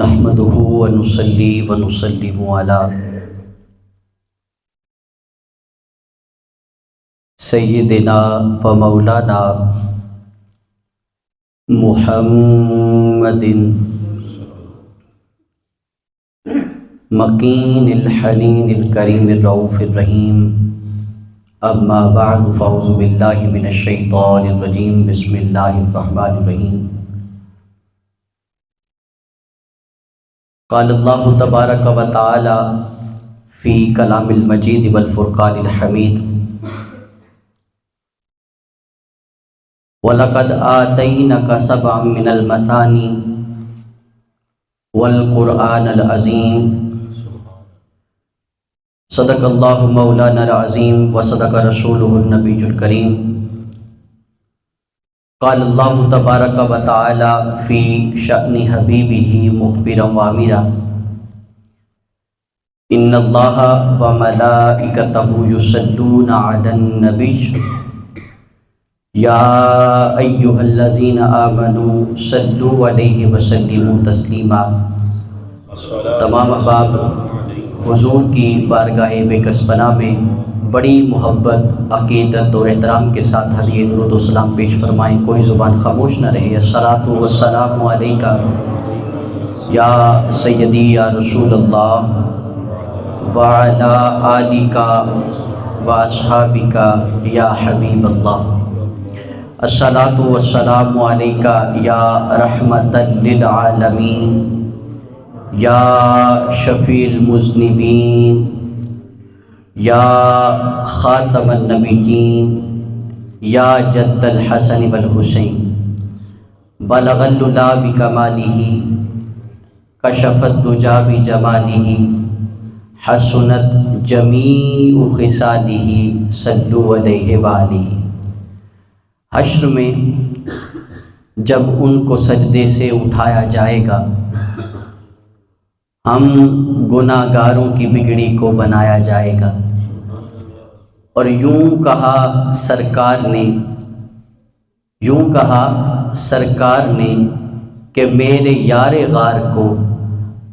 نحمده ونصلي ونسلم على سیدنا و مولانا محمد مکین الحنین الکریم الرؤوف الرحیم اما بعد فاعوذ باللہ من الشیطان الرجیم بسم اللہ الرحمن الرحیم قال اللہ تبارک و تعالی فی کلام المجید والفرقان الحمید وَلَقَدْ آتَيْنَكَ سَبْعًا مِّنَ الْمَثَانِي وَالْقُرْآنَ الْعَظِيمَ صدق اللہ مولانا العظیم وصدق رسولہ النبی الکریم قال اللہ تبارک و تعالی فی شأن حبیبہ مخبرا وامرا ان اللہ وملائکتہ یصلون علی النبی یا ایہا الذین آمنوا صلوا علیہ وسلموا تسلیما۔ تمام احباب حضور کی بارگاہ بے کس پناہ میں بڑی محبت، عقیدت اور احترام کے ساتھ ہدیہ درود و سلام پیش فرمائیں، کوئی زبان خاموش نہ رہے۔ الصلاۃ والسلام علیکہ یا سیدی یا رسول اللہ وعلی آلک واصحابک یا حبیب اللہ۔ الصلاۃ والسلام علیکہ یا رحمۃ للعالمین یا شفیع المذنبین یا خاتم النبیین یا جد الحسن والحسین بلغ العلا بکمالہ کشف الدجی بجمالہ حسنت جمیع خصالہ صلوا علیہ وآلہ۔ حشر میں جب ان کو سجدے سے اٹھایا جائے گا، ہم گناہ گاروں کی بگڑی کو بنایا جائے گا، اور یوں کہا سرکار نے کہ میرے یار غار کو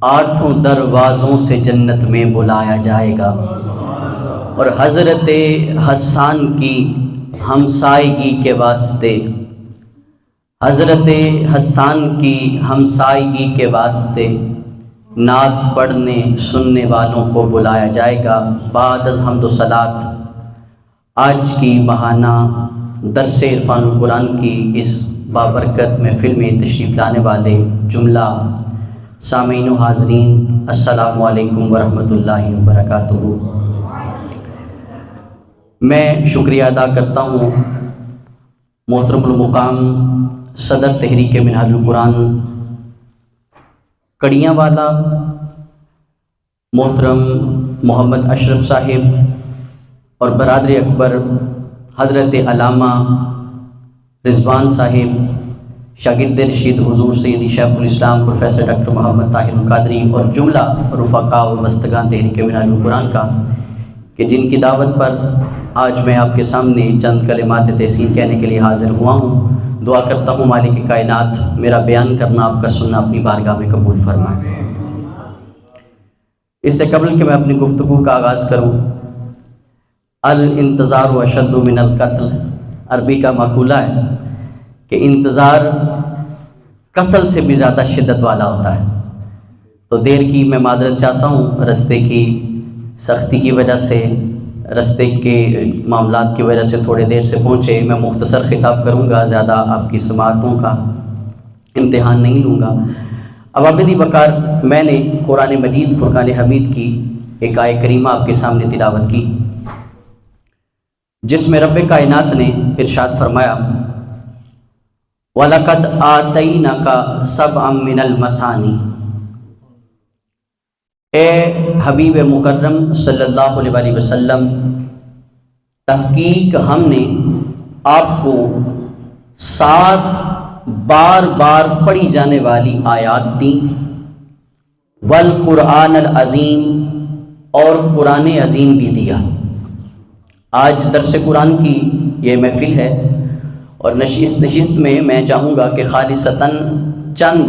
8 دروازوں سے جنت میں بلایا جائے گا، اور حضرت حسان کی ہمسائیگی کے واسطے نعت پڑھنے سننے والوں کو بلایا جائے گا۔ بعد از حمد و صلات آج کی ماہانہ درس عرفان القرآن کی اس بابرکت محفل میں تشریف لانے والے جملہ سامعین و حاضرین، السلام علیکم ورحمۃ اللہ وبرکاتہ۔ میں شکریہ ادا کرتا ہوں محترم المقام صدر تحریک منہاج القرآن کڑیاں والا محترم محمد اشرف صاحب اور برادر اکبر حضرت علامہ رضوان صاحب، شاگرد رشید حضور سیدی شیخ الاسلام پروفیسر ڈاکٹر محمد طاہر القادری اور جملہ رفقاء و بستگان تحریک منہاج القرآن کا، کہ جن کی دعوت پر آج میں آپ کے سامنے چند کلمات تحسین کہنے کے لیے حاضر ہوا ہوں۔ دعا کرتا ہوں مالک کائنات میرا بیان کرنا، آپ کا سننا اپنی بارگاہ میں قبول فرمائے۔ اس سے قبل کہ میں اپنی گفتگو کا آغاز کروں، الانتظار اشد من القتل عربی کا مقولہ ہے کہ انتظار قتل سے بھی زیادہ شدت والا ہوتا ہے۔ تو دیر کی میں معذرت چاہتا ہوں، رستے کی سختی کی وجہ سے، رستے کے معاملات کی وجہ سے تھوڑے دیر سے پہنچے۔ میں مختصر خطاب کروں گا، زیادہ آپ کی سماعتوں کا امتحان نہیں لوں گا۔ اب ابدی وقار میں نے قرآن مجید فرقان حمید کی ایک آیہ کریمہ آپ کے سامنے تلاوت کی، جس میں رب کائنات نے ارشاد فرمایا وَلَقَدْ آتَيْنَكَ سَبْعًا مِّنَ الْمَثَانِي، اے حبیب مکرم صلی اللہ علیہ وسلم، تحقیق ہم نے آپ کو 7 بار بار پڑھی جانے والی آیات دیں، والقرآن العظیم، اور قرآن عظیم بھی دیا۔ آج درس قرآن کی یہ محفل ہے، اور نشست میں میں چاہوں گا کہ خالصتاً چند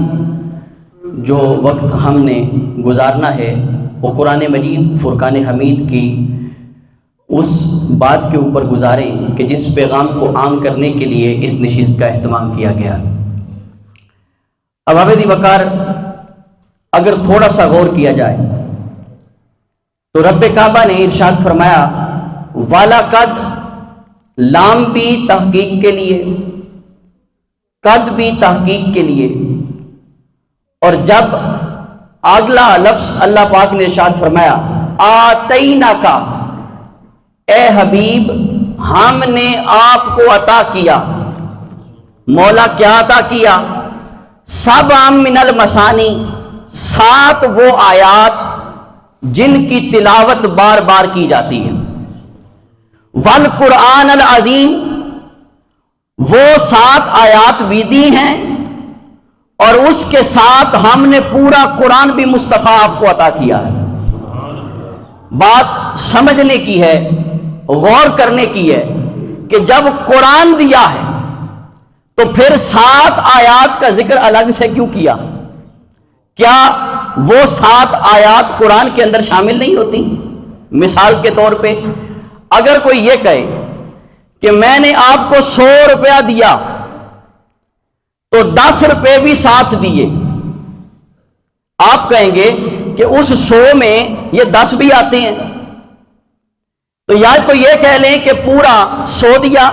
جو وقت ہم نے گزارنا ہے وہ قرآن مجید فرقان حمید کی اس بات کے اوپر گزاریں کہ جس پیغام کو عام کرنے کے لیے اس نشست کا اہتمام کیا گیا۔ اب عابد وقار اگر تھوڑا سا غور کیا جائے تو رب کعبہ نے ارشاد فرمایا والا قد، لام بھی تحقیق کے لیے، قد بھی تحقیق کے لیے، اور جب اگلا لفظ اللہ پاک نے ارشاد فرمایا آتینا کا، اے حبیب ہم نے آپ کو عطا کیا۔ مولا کیا عطا کیا؟ سبع من المثانی، 7 وہ آیات جن کی تلاوت بار بار کی جاتی ہے، والقرآن العظیم، وہ 7 آیات بھی دی ہیں، اور اس کے ساتھ ہم نے پورا قرآن بھی مصطفیٰ آپ کو عطا کیا ہے۔ بات سمجھنے کی ہے، غور کرنے کی ہے کہ جب قرآن دیا ہے تو پھر 7 آیات کا ذکر الگ سے کیوں کیا؟ کیا وہ 7 آیات قرآن کے اندر شامل نہیں ہوتی؟ مثال کے طور پہ اگر کوئی یہ کہے کہ میں نے آپ کو 100 روپیہ دیا تو 10 روپے بھی ساتھ دیے، آپ کہیں گے کہ اس 100 میں یہ 10 بھی آتے ہیں، تو یا تو یہ کہہ لیں کہ پورا 100 دیا،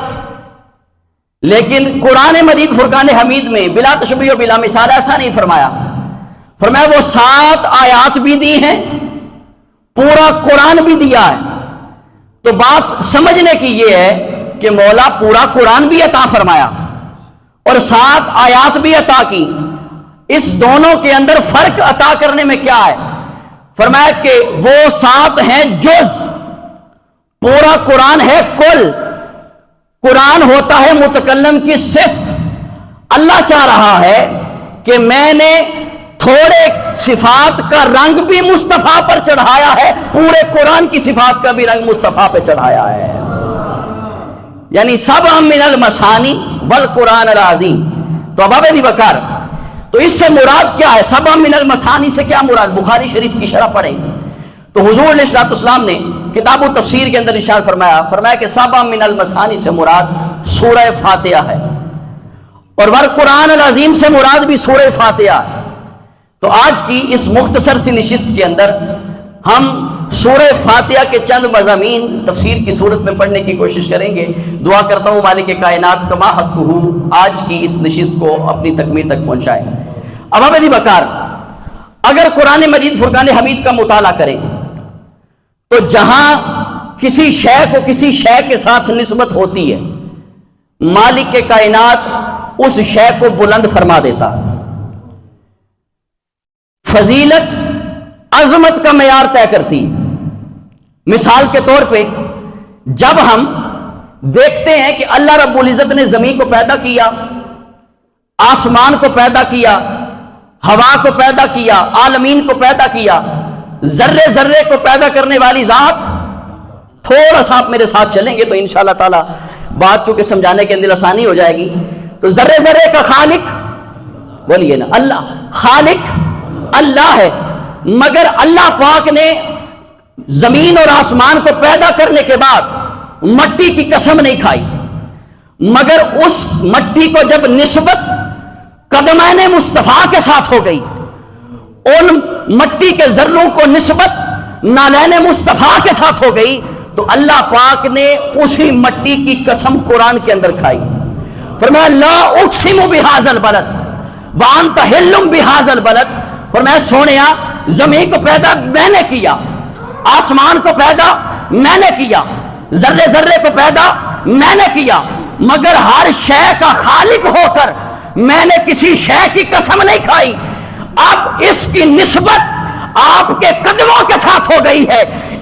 لیکن قرآن مجید فرقان حمید میں بلا تشبیہ و بلا مثال ایسا نہیں فرمایا وہ 7 آیات بھی دی ہیں، پورا قرآن بھی دیا ہے۔ تو بات سمجھنے کی یہ ہے کہ مولا پورا قرآن بھی عطا فرمایا اور 7 آیات بھی عطا کی، اس دونوں کے اندر فرق عطا کرنے میں کیا ہے؟ فرمایا کہ وہ 7 ہیں جز، پورا قرآن ہے کل۔ قرآن ہوتا ہے متکلم کی صفت، اللہ چاہ رہا ہے کہ میں نے تھوڑے صفات کا رنگ بھی مصطفیٰ پر چڑھایا ہے، پورے قرآن کی صفات کا بھی رنگ مصطفیٰ پہ چڑھایا ہے، یعنی سبع من المثانی والقرآن العظیم۔ تو اب عابد وقار تو اس سے مراد کیا ہے؟ سبع من المثانی سے کیا مراد؟ بخاری شریف کی شرح پڑھیں تو حضور علیہ الصلوۃ والسلام نے کتاب التفسیر کے اندر ارشاد فرمایا کہ سبع من المثانی سے مراد سورہ فاتحہ ہے، اور والقرآن العظیم سے مراد بھی سورہ فاتحہ ہے۔ تو آج کی اس مختصر سی نشست کے اندر ہم سورہ فاتحہ کے چند مضامین تفسیر کی صورت میں پڑھنے کی کوشش کریں گے۔ دعا کرتا ہوں مالک کائنات کما حقہ آج کی اس نشست کو اپنی تکمیل تک پہنچائے۔ اب عابد وقار اگر قرآن مجید فرقان حمید کا مطالعہ کریں تو جہاں کسی شے کو کسی شے کے ساتھ نسبت ہوتی ہے، مالک کائنات اس شے کو بلند فرما دیتا، فضیلت عظمت کا معیار طے کرتی۔ مثال کے طور پہ جب ہم دیکھتے ہیں کہ اللہ رب العزت نے زمین کو پیدا کیا، آسمان کو پیدا کیا، ہوا کو پیدا کیا، عالمین کو پیدا کیا، ذرے ذرے کو پیدا کرنے والی ذات، تھوڑا سا آپ میرے ساتھ چلیں گے تو انشاءاللہ تعالی بات چونکہ سمجھانے کے اندر آسانی ہو جائے گی۔ تو ذرے ذرے کا خالق بولیے نا اللہ، خالق اللہ ہے، مگر اللہ پاک نے زمین اور آسمان کو پیدا کرنے کے بعد مٹی کی قسم نہیں کھائی، مگر اس مٹی کو جب نسبت قدمین مصطفیٰ کے ساتھ ہو گئی، ان مٹی کے ذروں کو نسبت نالین مصطفیٰ کے ساتھ ہو گئی، تو اللہ پاک نے اسی مٹی کی قسم قرآن کے اندر کھائی۔ فرمایا لا اقسم بہذا البلد وانت حل بہذا البلد، فرمایا سونیا زمین کو پیدا میں نے کیا، آسمان کو پیدا میں نے کیا، ذرے ذرے کو پیدا میں نے کیا، مگر ہر شے کا خالق ہو کر میں نے کسی شے کی قسم نہیں کھائی۔ اب اس کی نسبت آپ کے قدموں کے ساتھ ہو گئی ہے،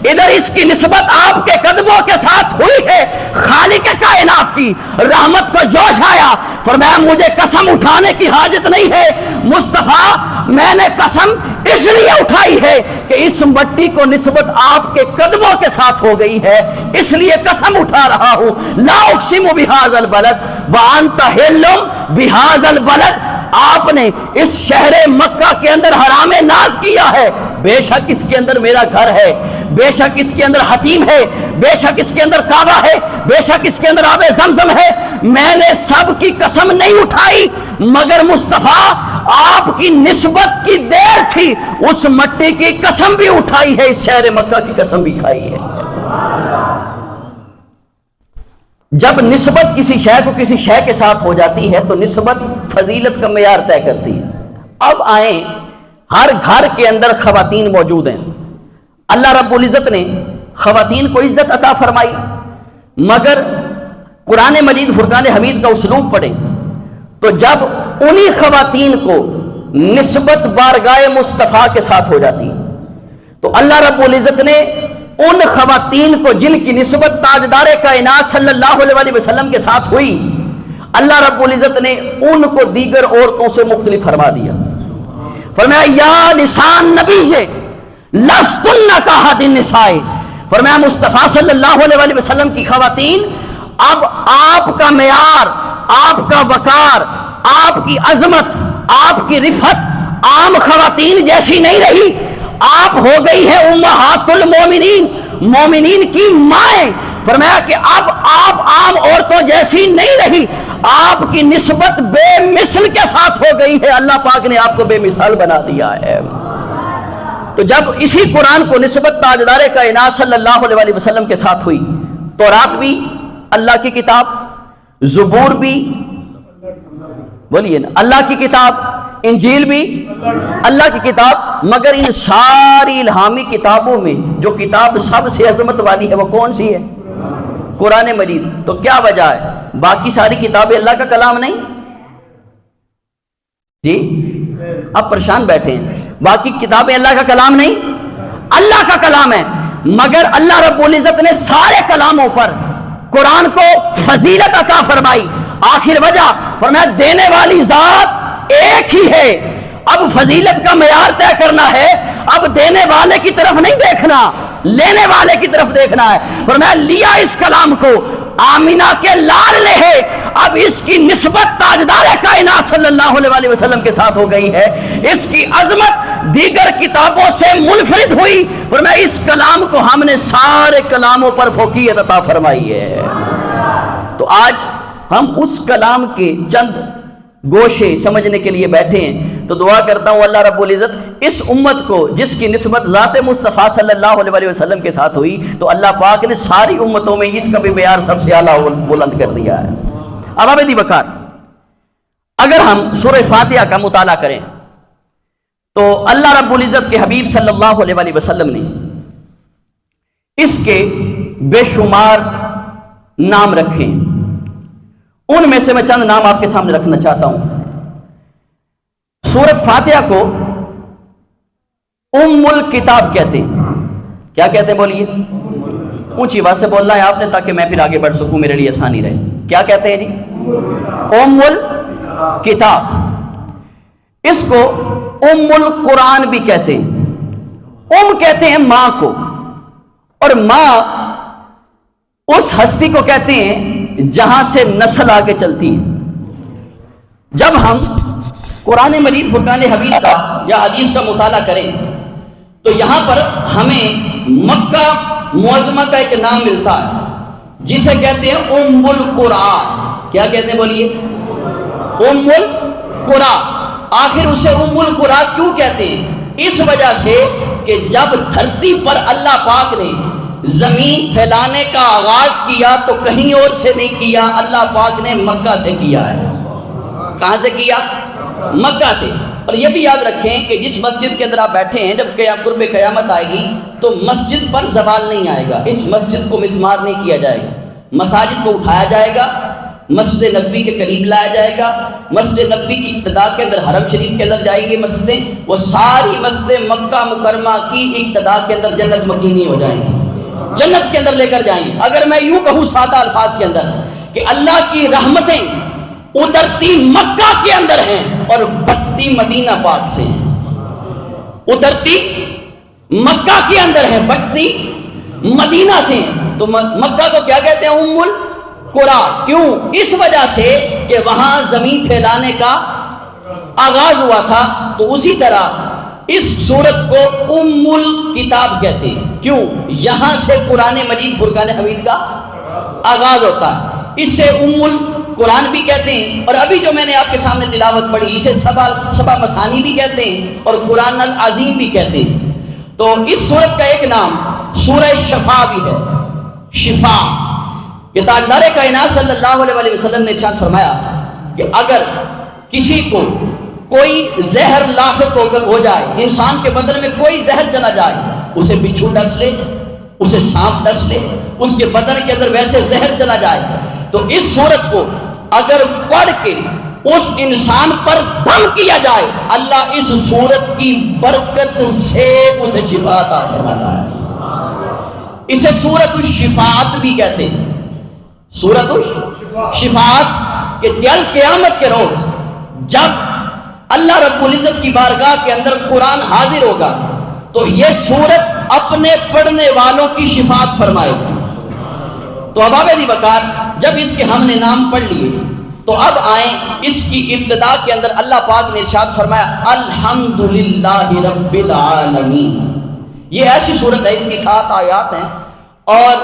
ادھر اس کی نسبت آپ کے قدموں کے ساتھ ہوئی ہے، خالق کائنات کی رحمت کو جوش آیا، فرمایا مجھے قسم اٹھانے کی حاجت نہیں ہے مصطفیٰ، میں نے قسم اس لیے اٹھائی ہے کہ اس مٹی کو نسبت آپ کے قدموں کے ساتھ ہو گئی ہے، اس لیے قسم اٹھا رہا ہوں۔ لا اقسم بہذا البلد وانت حل بہذا البلد، آپ نے اس شہر مکہ کے اندر حرام ناز کیا ہے، بے شک اس کے اندر میرا گھر ہے، بے شک اس کے اندر حتیم ہے، بے شک اس کے اندر کعبہ ہے، بے شک اس کے اندر آب زمزم ہے، میں نے سب کی قسم نہیں اٹھائی، مگر مصطفیٰ آپ کی نسبت کی دیر تھی، اس مٹی کی قسم بھی اٹھائی ہے، اس شہر مکہ کی قسم بھی کھائی ہے۔ جب نسبت کسی شے کو کسی شے کے ساتھ ہو جاتی ہے تو نسبت فضیلت کا معیار طے کرتی ہے۔ اب آئیں، ہر گھر کے اندر خواتین موجود ہیں، اللہ رب العزت نے خواتین کو عزت عطا فرمائی، مگر قرآن مجید فرقان حمید کا اسلوب پڑھیں تو جب انہی خواتین کو نسبت بارگاہ مصطفیٰ کے ساتھ ہو جاتی تو اللہ رب العزت نے ان خواتین کو جن کی نسبت تاجدار کائنات صلی اللہ علیہ وسلم کے ساتھ ہوئی، اللہ رب العزت نے ان کو دیگر عورتوں سے مختلف فرما دیا۔ فرمایا یا نسان نبی سے لستن کاحد النساء، فرمایا مصطفیٰ صلی اللہ علیہ وسلم کی خواتین اب آپ کا معیار، آپ کا وقار، آپ کی عظمت، آپ کی رفعت عام خواتین جیسی نہیں رہی، آپ ہو گئی ہیں امہات المومنین، مومنین کی مائیں۔ فرمایا کہ اب آپ عام عورتوں جیسی نہیں رہی، آپ کی نسبت بے مثل کے ساتھ ہو گئی ہے، اللہ پاک نے آپ کو بے مثال بنا دیا ہے۔ تو جب اسی قرآن کو نسبت تاجدار کائنات صلی اللہ علیہ وسلم کے ساتھ ہوئی، تورات بھی اللہ کی کتاب، زبور بھی بولیے نا اللہ کی کتاب، انجیل بھی اللہ کی کتاب، مگر ان ساری الہامی کتابوں میں جو کتاب سب سے عظمت والی ہے وہ کون سی ہے؟ قرآن مجید۔ تو کیا وجہ ہے؟ باقی ساری کتابیں اللہ کا کلام نہیں؟ جی اب پریشان بیٹھے ہیں، باقی کتابیں اللہ کا کلام نہیں؟ اللہ کا کلام ہے، مگر اللہ رب العزت نے سارے کلاموں پر قرآن کو فضیلت عطا فرمائی۔ آخر وجہ فرمایا دینے والی ذات ایک ہی ہے، اب فضیلت کا معیار طے کرنا ہے، اب دینے والے کی طرف نہیں دیکھنا، لینے والے کی طرف دیکھنا ہے۔ فرمایا لیا اس کلام کو آمینہ کے لال نے ہے، اب اس کی نسبت تاجدار کائنات صلی اللہ علیہ وسلم کے ساتھ ہو گئی ہے، اس کی عظمت دیگر کتابوں سے منفرد ہوئی۔ فرمایا اس کلام کو ہم نے سارے کلاموں پر فوقیت عطا فرمائی ہے۔ تو آج ہم اس کلام کے چند گوشے سمجھنے کے لیے بیٹھے ہیں، تو دعا کرتا ہوں اللہ رب العزت اس امت کو جس کی نسبت ذات مصطفیٰ صلی اللہ علیہ وسلم کے ساتھ ہوئی، تو اللہ پاک نے ساری امتوں میں اس کا بھی معیار سب سے اعلیٰ بلند کر دیا ہے۔ اب آبدی وقار، اگر ہم سورہ فاتحہ کا مطالعہ کریں تو اللہ رب العزت کے حبیب صلی اللہ علیہ وسلم نے اس کے بے شمار نام رکھے، ان میں سے میں چند نام آپ کے سامنے رکھنا چاہتا ہوں۔ سورۃ فاتحہ کو ام الکتاب کہتے ہیں۔ کیا کہتے ہیں بولیے؟ اونچی بات سے بولنا ہے آپ نے تاکہ میں پھر آگے بڑھ سکوں، میرے لیے آسانی رہے۔ کیا کہتے ہیں جی؟ ام الکتاب۔ اس کو ام القرآن بھی کہتے ہیں۔ ام کہتے ہیں ماں کو، اور ماں اس ہستی کو کہتے ہیں جہاں سے نسل آگے چلتی ہے۔ جب ہم قرآن مجید فرقان حمید کا یا حدیث کا مطالعہ کریں تو یہاں پر ہمیں مکہ معظمہ کا ایک نام ملتا ہے جسے کہتے ہیں ام القرآن۔ کیا کہتے ہیں بولیے؟ ام القرآن۔ آخر اسے ام القرآن کیوں کہتے ہیں؟ اس وجہ سے کہ جب دھرتی پر اللہ پاک نے زمین پھیلانے کا آغاز کیا تو کہیں اور سے نہیں کیا، اللہ پاک نے مکہ سے کیا ہے۔ کہاں سے کیا؟ مکہ سے۔ اور یہ بھی یاد رکھیں کہ جس مسجد کے اندر آپ بیٹھے ہیں، جب قرب قیامت آئے گی تو مسجد پر زوال نہیں آئے گا، اس مسجد کو مسمار نہیں کیا جائے گا، مساجد کو اٹھایا جائے گا، مسجد نبوی کے قریب لایا جائے گا، مسجد نبوی کی ابتدا کے اندر حرم شریف کے اندر جائیں گی مسجدیں، وہ ساری مسجدیں مکہ مکرمہ کی ابتدا کے اندر جنت مکینی ہو جائیں گی، جنت کے اندر لے کر جائیں گے۔ اگر میں یوں کہوں سادہ الفاظ کے اندر کہ اللہ کی رحمتیں اترتی مکہ کے اندر ہیں اور بٹتی مدینہ پاک سے ہیں، اترتی مکہ کے اندر ہیں، بٹتی مدینہ سے ہیں۔ تو مکہ کو کیا کہتے ہیں؟ ام القرآن۔ کیوں؟ اس وجہ سے کہ وہاں زمین پھیلانے کا آغاز ہوا تھا، تو اسی طرح اس سورت کو ام الکتاب کہتے ہیں۔ کیوں؟ یہاں سے قرآن مجید فرقان حمید کا آغاز ہوتا ہے، اس سے ام القرآن بھی کہتے ہیں، اور ابھی جو میں نے آپ کے سامنے تلاوت پڑھی اسے سبع مثانی بھی کہتے ہیں اور قرآن العظیم بھی کہتے ہیں۔ تو اس سورت کا ایک نام سورہ شفا بھی ہے، شفا۔ کہ تاجدار کائنات صلی اللہ علیہ وسلم نے ارشاد فرمایا کہ اگر کسی کو کوئی زہر لاحق ہو جائے، انسان کے بدن میں کوئی زہر چلا جائے، اسے بچھو ڈس لے، اسے سانپ ڈس لے، اس کے بدن کے اندر ویسے زہر چلا جائے، تو اس سورت کو اگر پڑھ کے اس انسان پر دم کیا جائے، اللہ اس سورت کی برکت سے اسے شفا عطا فرماتا ہے۔ اسے سورت الشفاعت بھی کہتے ہیں، سورت الشفاعت، کہ کل قیامت کے روز جب اللہ رب العزت کی بارگاہ کے اندر قرآن حاضر ہوگا تو یہ سورت اپنے پڑھنے والوں کی شفاعت فرمائے گی۔ تو احباب دی وقار، جب اس کے ہم نے نام پڑھ لیے تو اب آئیں اس کی ابتدا کے اندر اللہ پاک نے ارشاد فرمایا الحمدللہ رب العالمین۔ یہ ایسی سورت ہے، اس کی 7 آیات ہیں، اور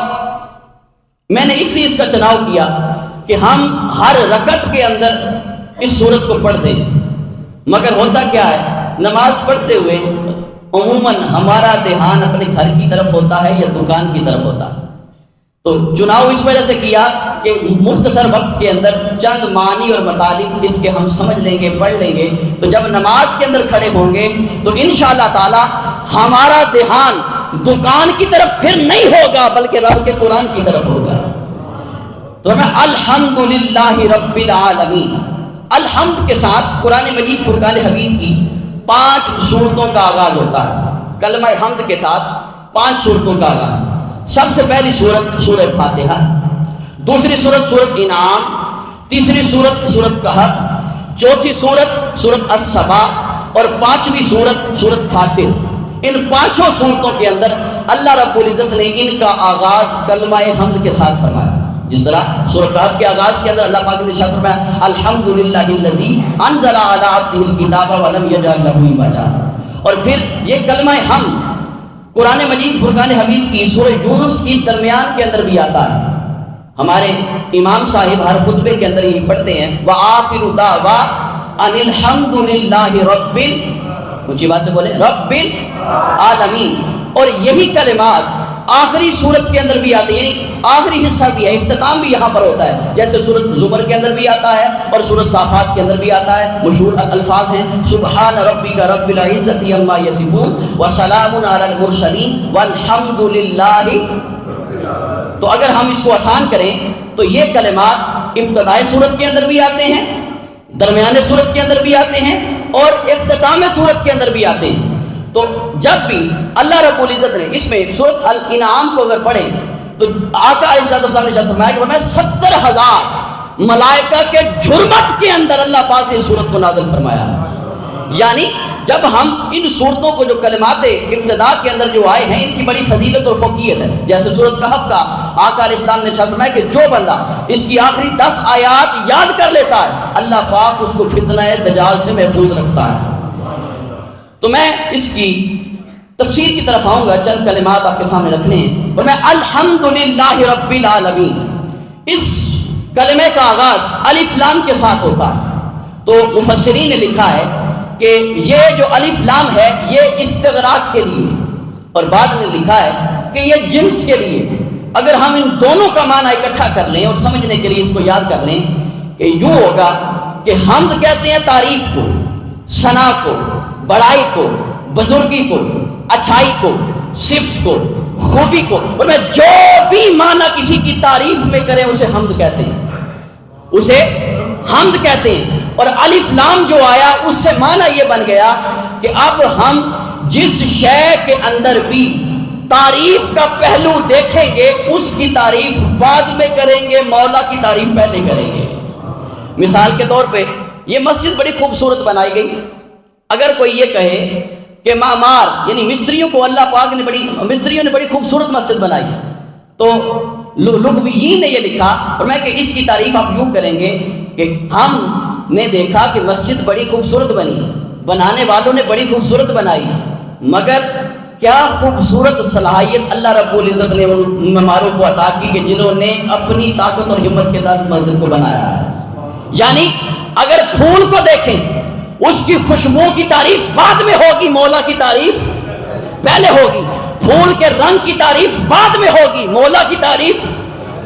میں نے اس لیے اس کا چناؤ کیا کہ ہم ہر رکعت کے اندر اس سورت کو پڑھ دیں۔ مگر ہوتا کیا ہے، نماز پڑھتے ہوئے عموماً ہمارا دھیان اپنے گھر کی طرف ہوتا ہے یا دکان کی طرف ہوتا ہے، تو چناؤ اس وجہ سے کیا کہ مختصر وقت کے اندر چند معنی اور مطالب اس کے ہم سمجھ لیں گے، پڑھ لیں گے، تو جب نماز کے اندر کھڑے ہوں گے تو انشاءاللہ تعالی ہمارا دھیان دکان کی طرف پھر نہیں ہوگا بلکہ رب کے قرآن کی طرف ہوگا۔ تو ہمیں الحمدللہ رب العالمین، الحمد کے ساتھ قرآن مجید فرقان حمید کی 5 سورتوں کا آغاز ہوتا ہے۔ کلمہ حمد کے ساتھ 5 سورتوں کا آغاز۔ سب سے پہلی سورت سورہ فاتحہ، دوسری سورت سورت انعام، تیسری سورت سورت کہف، چوتھی سورت سورت السبا، اور 5ویں سورت سورت فاتر۔ ان 5 سورتوں کے اندر اللہ رب العزت نے ان کا آغاز کلمہ حمد کے ساتھ فرمایا۔ جس طرح سورہ کہف کے آغاز کے اندر اللہ پاک نے ارشاد فرمایا الحمدللہ الذی انزل علی عبدہ الکتاب ولم یجعل لہ عوجا، اور پھر یہ کلمہ حمد قرآن مجید فرقان حمید کی سورہ یونس کی درمیان کے اندر بھی آتا ہے۔ ہمارے امام صاحب ہر خطبے کے اندر یہ پڑھتے ہیں وآخر دعوانا ان الحمد للہ رب، اونچی بات سے بولے، رب العالمین۔ اور یہی کلمات آخری سورت کے اندر بھی آتے ہیں، یعنی آخری حصہ بھی ہے، اختتام بھی یہاں پر ہوتا ہے، جیسے سورت زمر کے اندر بھی آتا ہے اور سورت صافات کے اندر بھی آتا ہے۔ مشہور الفاظ ہیں سبحان ربک رب العزت عما یصفون وسلام علی المرسلین والحمد للہ۔ تو اگر ہم اس کو آسان کریں تو یہ کلمات ابتدائی سورت کے اندر بھی آتے ہیں، درمیانے سورت کے اندر بھی آتے ہیں، اور اختتام سورت کے اندر بھی آتے ہیں۔ تو جب بھی اللہ رب العزت نے اس میں سورت الانعام کو اگر پڑھیں تو آقا علیہ السلام نے فرمایا کہ 70,000 ملائکہ کے جھرمٹ کے اندر اللہ پاک نے سورت کو نازل فرمایا۔ یعنی جب ہم ان صورتوں کو جو کلمات ابتدا کے اندر جو آئے ہیں ان کی بڑی فضیلت اور فوقیت ہے، جیسے سورت کہف کا آقا علیہ السلام نے فرمایا کہ جو بندہ اس کی آخری 10 آیات یاد کر لیتا ہے اللہ پاک اس کو فتنہ دجال سے محفوظ رکھتا ہے۔ تو میں اس کی تفسیر کی طرف آؤں گا، چند کلمات آپ کے سامنے رکھنے ہیں، اور میں الحمدللہ رب العالمین، اس کلمے کا آغاز الف لام کے ساتھ ہوتا ہے۔ تو مفسرین نے لکھا ہے کہ یہ جو الف لام ہے یہ استغراق کے لیے، اور بعد میں لکھا ہے کہ یہ جنس کے لیے۔ اگر ہم ان دونوں کا معنی اکٹھا کر لیں اور سمجھنے کے لیے اس کو یاد کر لیں کہ یوں ہوگا کہ حمد کہتے ہیں تعریف کو، ثنا کو، بڑائی کو، بزرگی کو، اچھائی کو، صفت کو، خوبی کو، اور میں جو بھی معنی کسی کی تعریف میں کریں اسے حمد کہتے ہیں، اسے حمد کہتے ہیں۔ اور الف لام جو آیا اس سے معنی یہ بن گیا کہ اب ہم جس شے کے اندر بھی تعریف کا پہلو دیکھیں گے اس کی تعریف بعد میں کریں گے، مولا کی تعریف پہلے کریں گے۔ مثال کے طور پہ یہ مسجد بڑی خوبصورت بنائی گئی، اگر کوئی یہ کہے کہ معمار یعنی مستریوں کو اللہ پاک نے مستریوں نے بڑی خوبصورت مسجد بنائی، تو لغویین نے یہ لکھا، اور میں کہ اس کی تعریف آپ یوں کریں گے کہ ہم نے دیکھا کہ مسجد بڑی خوبصورت بنی، بنانے والوں نے بڑی خوبصورت بنائی، مگر کیا خوبصورت صلاحیت اللہ رب العزت نے ان معماروں کو عطا کی کہ جنہوں نے اپنی طاقت اور ہمت کے ساتھ مسجد کو بنایا ہے۔ یعنی اگر پھول کو دیکھیں، اس کی خوشبو کی تعریف بعد میں ہوگی، مولا کی تعریف پہلے ہوگی۔ پھول کے رنگ کی تعریف بعد میں ہوگی، مولا کی تعریف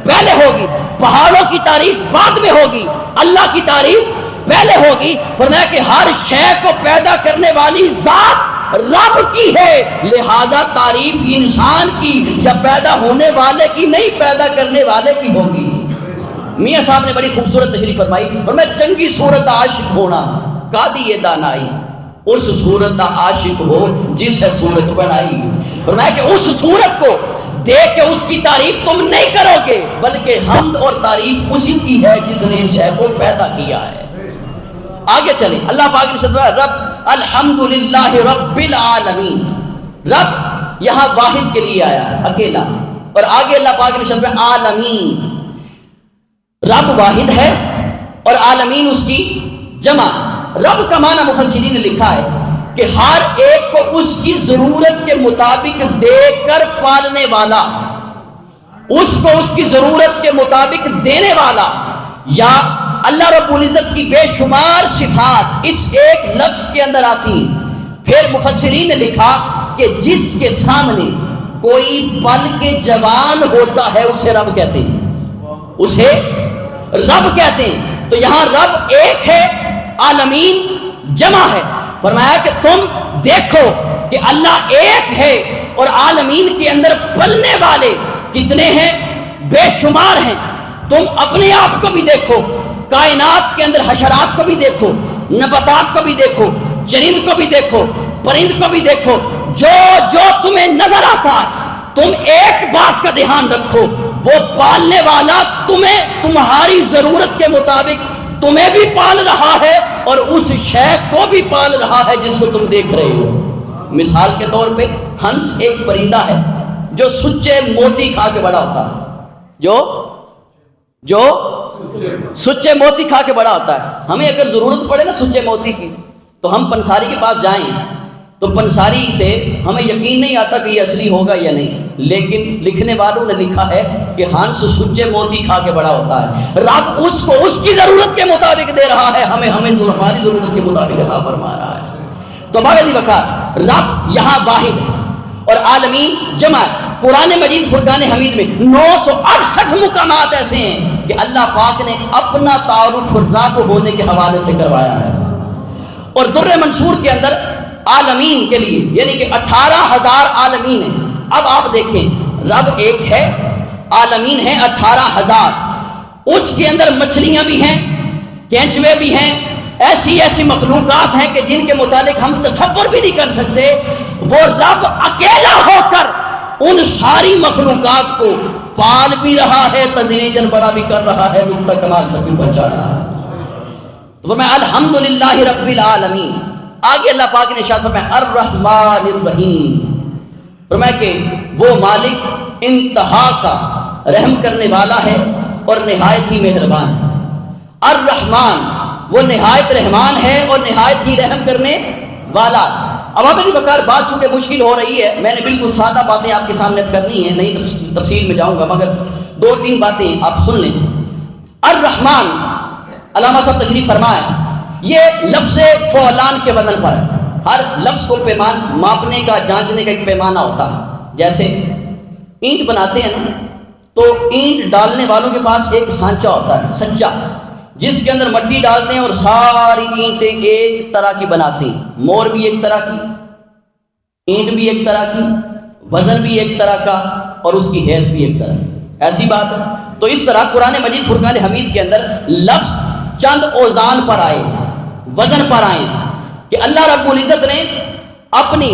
پہلے ہوگی۔ پہاڑوں کی تعریف بعد میں ہوگی، اللہ کی تعریف پہلے ہوگی۔ فرمایا کہ ہر شے کو پیدا کرنے والی ذات رب کی ہے، لہذا تعریف انسان کی یا پیدا ہونے والے کی نہیں، پیدا کرنے والے کی ہوگی۔ میاں صاحب نے بڑی خوبصورت تشریح فرمائی، فرمایا چنگی صورت عاشق ہونا قاضی دانائی، اس صورت کا عاشق ہو جس ہے صورت بنائی۔ فرمایا کہ اس صورت کو دیکھ کے اس کی تعریف تم نہیں کرو گے، بلکہ حمد اور تعریف اسی کی ہے جس نے اس شے کو پیدا کیا ہے۔ آگے چلیں، اللہ پاک نے فرمایا رب الحمدللہ رب العالمین۔ رب یہاں واحد کے لیے آیا ہے، اکیلا، اور آگے اللہ پاک نے فرمایا عالمین۔ رب واحد ہے اور عالمین اس کی جمع۔ رب کا معنی مفسرین نے لکھا ہے کہ ہر ایک کو اس کی ضرورت کے مطابق دے کر پالنے والا، اس کو اس کی ضرورت کے مطابق دینے والا، یا اللہ رب العزت کی بے شمار صفات اس ایک لفظ کے اندر آتی ہیں۔ پھر مفسرین نے لکھا کہ جس کے سامنے کوئی پل کے جوان ہوتا ہے اسے رب کہتے ہیں، اسے رب کہتے ہیں۔ تو یہاں رب ایک ہے، عالمین جمع ہے۔ فرمایا کہ تم دیکھو کہ اللہ ایک ہے اور عالمین کے اندر پلنے والے کتنے ہیں، بے شمار ہیں۔ تم اپنے آپ کو بھی دیکھو، کائنات کے اندر حشرات کو بھی دیکھو، نباتات کو بھی دیکھو، چرند کو بھی دیکھو، پرند کو بھی دیکھو، جو جو تمہیں نظر آتا ہے تم ایک بات کا دھیان رکھو، وہ پالنے والا تمہیں تمہاری ضرورت کے مطابق تمہیں بھی پال رہا ہے اور اس شے کو بھی پال رہا ہے جس کو تم دیکھ رہے ہو۔ مثال کے طور پہ ہنس ایک پرندہ ہے جو سچے موتی کھا کے بڑا ہوتا ہے، جو سچے موتی کھا کے بڑا ہوتا ہے۔ ہمیں اگر ضرورت پڑے نا سچے موتی کی تو ہم پنساری کے پاس جائیں تو پنساری سے ہمیں یقین نہیں آتا کہ یہ اصلی ہوگا یا نہیں، لیکن لکھنے والوں نے لکھا ہے کہ ہنس سچے موتی کھا کے بڑا ہوتا ہے۔ رب اس کو اس کی ضرورت کے مطابق دے رہا ہے، ہمیں ہماری ضرورت کے مطابق عطا فرما رہا ہے۔ تو باقی بکار رب یہاں واحد ہے اور عالمین جمع ہے۔ قرآن مجید فرقان حمید میں 968 مقامات ایسے ہیں کہ اللہ پاک نے اپنا تعارف رب ہونے کے حوالے سے کروایا ہے۔ اور در منصور کے اندر عالمین کے لیے یعنی کہ 18,000 عالمین ہیں۔ اب آپ دیکھیں رب ایک ہے، عالمین ہیں 18,000، اس کے اندر مچھلیاں بھی ہیں، کینچوے بھی ہیں، ایسی مخلوقات ہیں کہ جن کے متعلق ہم تصور بھی نہیں کر سکتے۔ وہ رب اکیلا ہو کر ان ساری مخلوقات کو پال بھی رہا ہے، تدریجاً بڑا بھی کر رہا ہے، نقطہ کمال تک بھی پہنچا رہا ہے۔ تو میں الحمدللہ رب العالمین۔ آگے اللہ پاک نے ارشاد فرمایا الرحمن الرحیم، فرمایا کہ وہ مالک انتہا کا رحم کرنے والا ہے اور نہایت ہی مہربان ہے۔ الرحمن وہ نہایت رحمان ہے اور نہایت ہی رحم کرنے والا۔ اب آپ کی بکار بات چونکہ مشکل ہو رہی ہے، میں نے بالکل سادہ باتیں آپ کے سامنے کرنی ہیں، نہیں تفصیل میں جاؤں گا، مگر 2-3 باتیں آپ سن لیں۔ الرحمن علامہ صاحب تشریف فرمائے، یہ لفظ فعلان کے وزن پر ہے۔ ہر لفظ کو پیمان ماپنے کا، جانچنے کا ایک پیمانہ ہوتا ہے۔ جیسے اینٹ بناتے ہیں نا، تو اینٹ ڈالنے والوں کے پاس ایک سانچہ ہوتا ہے، سچا، جس کے اندر مٹی ڈالتے ہیں اور ساری اینٹیں ایک طرح کی بناتے ہیں۔ مور بھی ایک طرح کی، اینٹ بھی ایک طرح کی، وزن بھی ایک طرح کا، اور اس کی حیث بھی ایک طرح کی۔ ایسی بات ہے۔ تو اس طرح قرآن مجید فرقان حمید کے اندر لفظ چند اوزان پر آئے، وزن پر آئے کہ اللہ رب العزت نے اپنی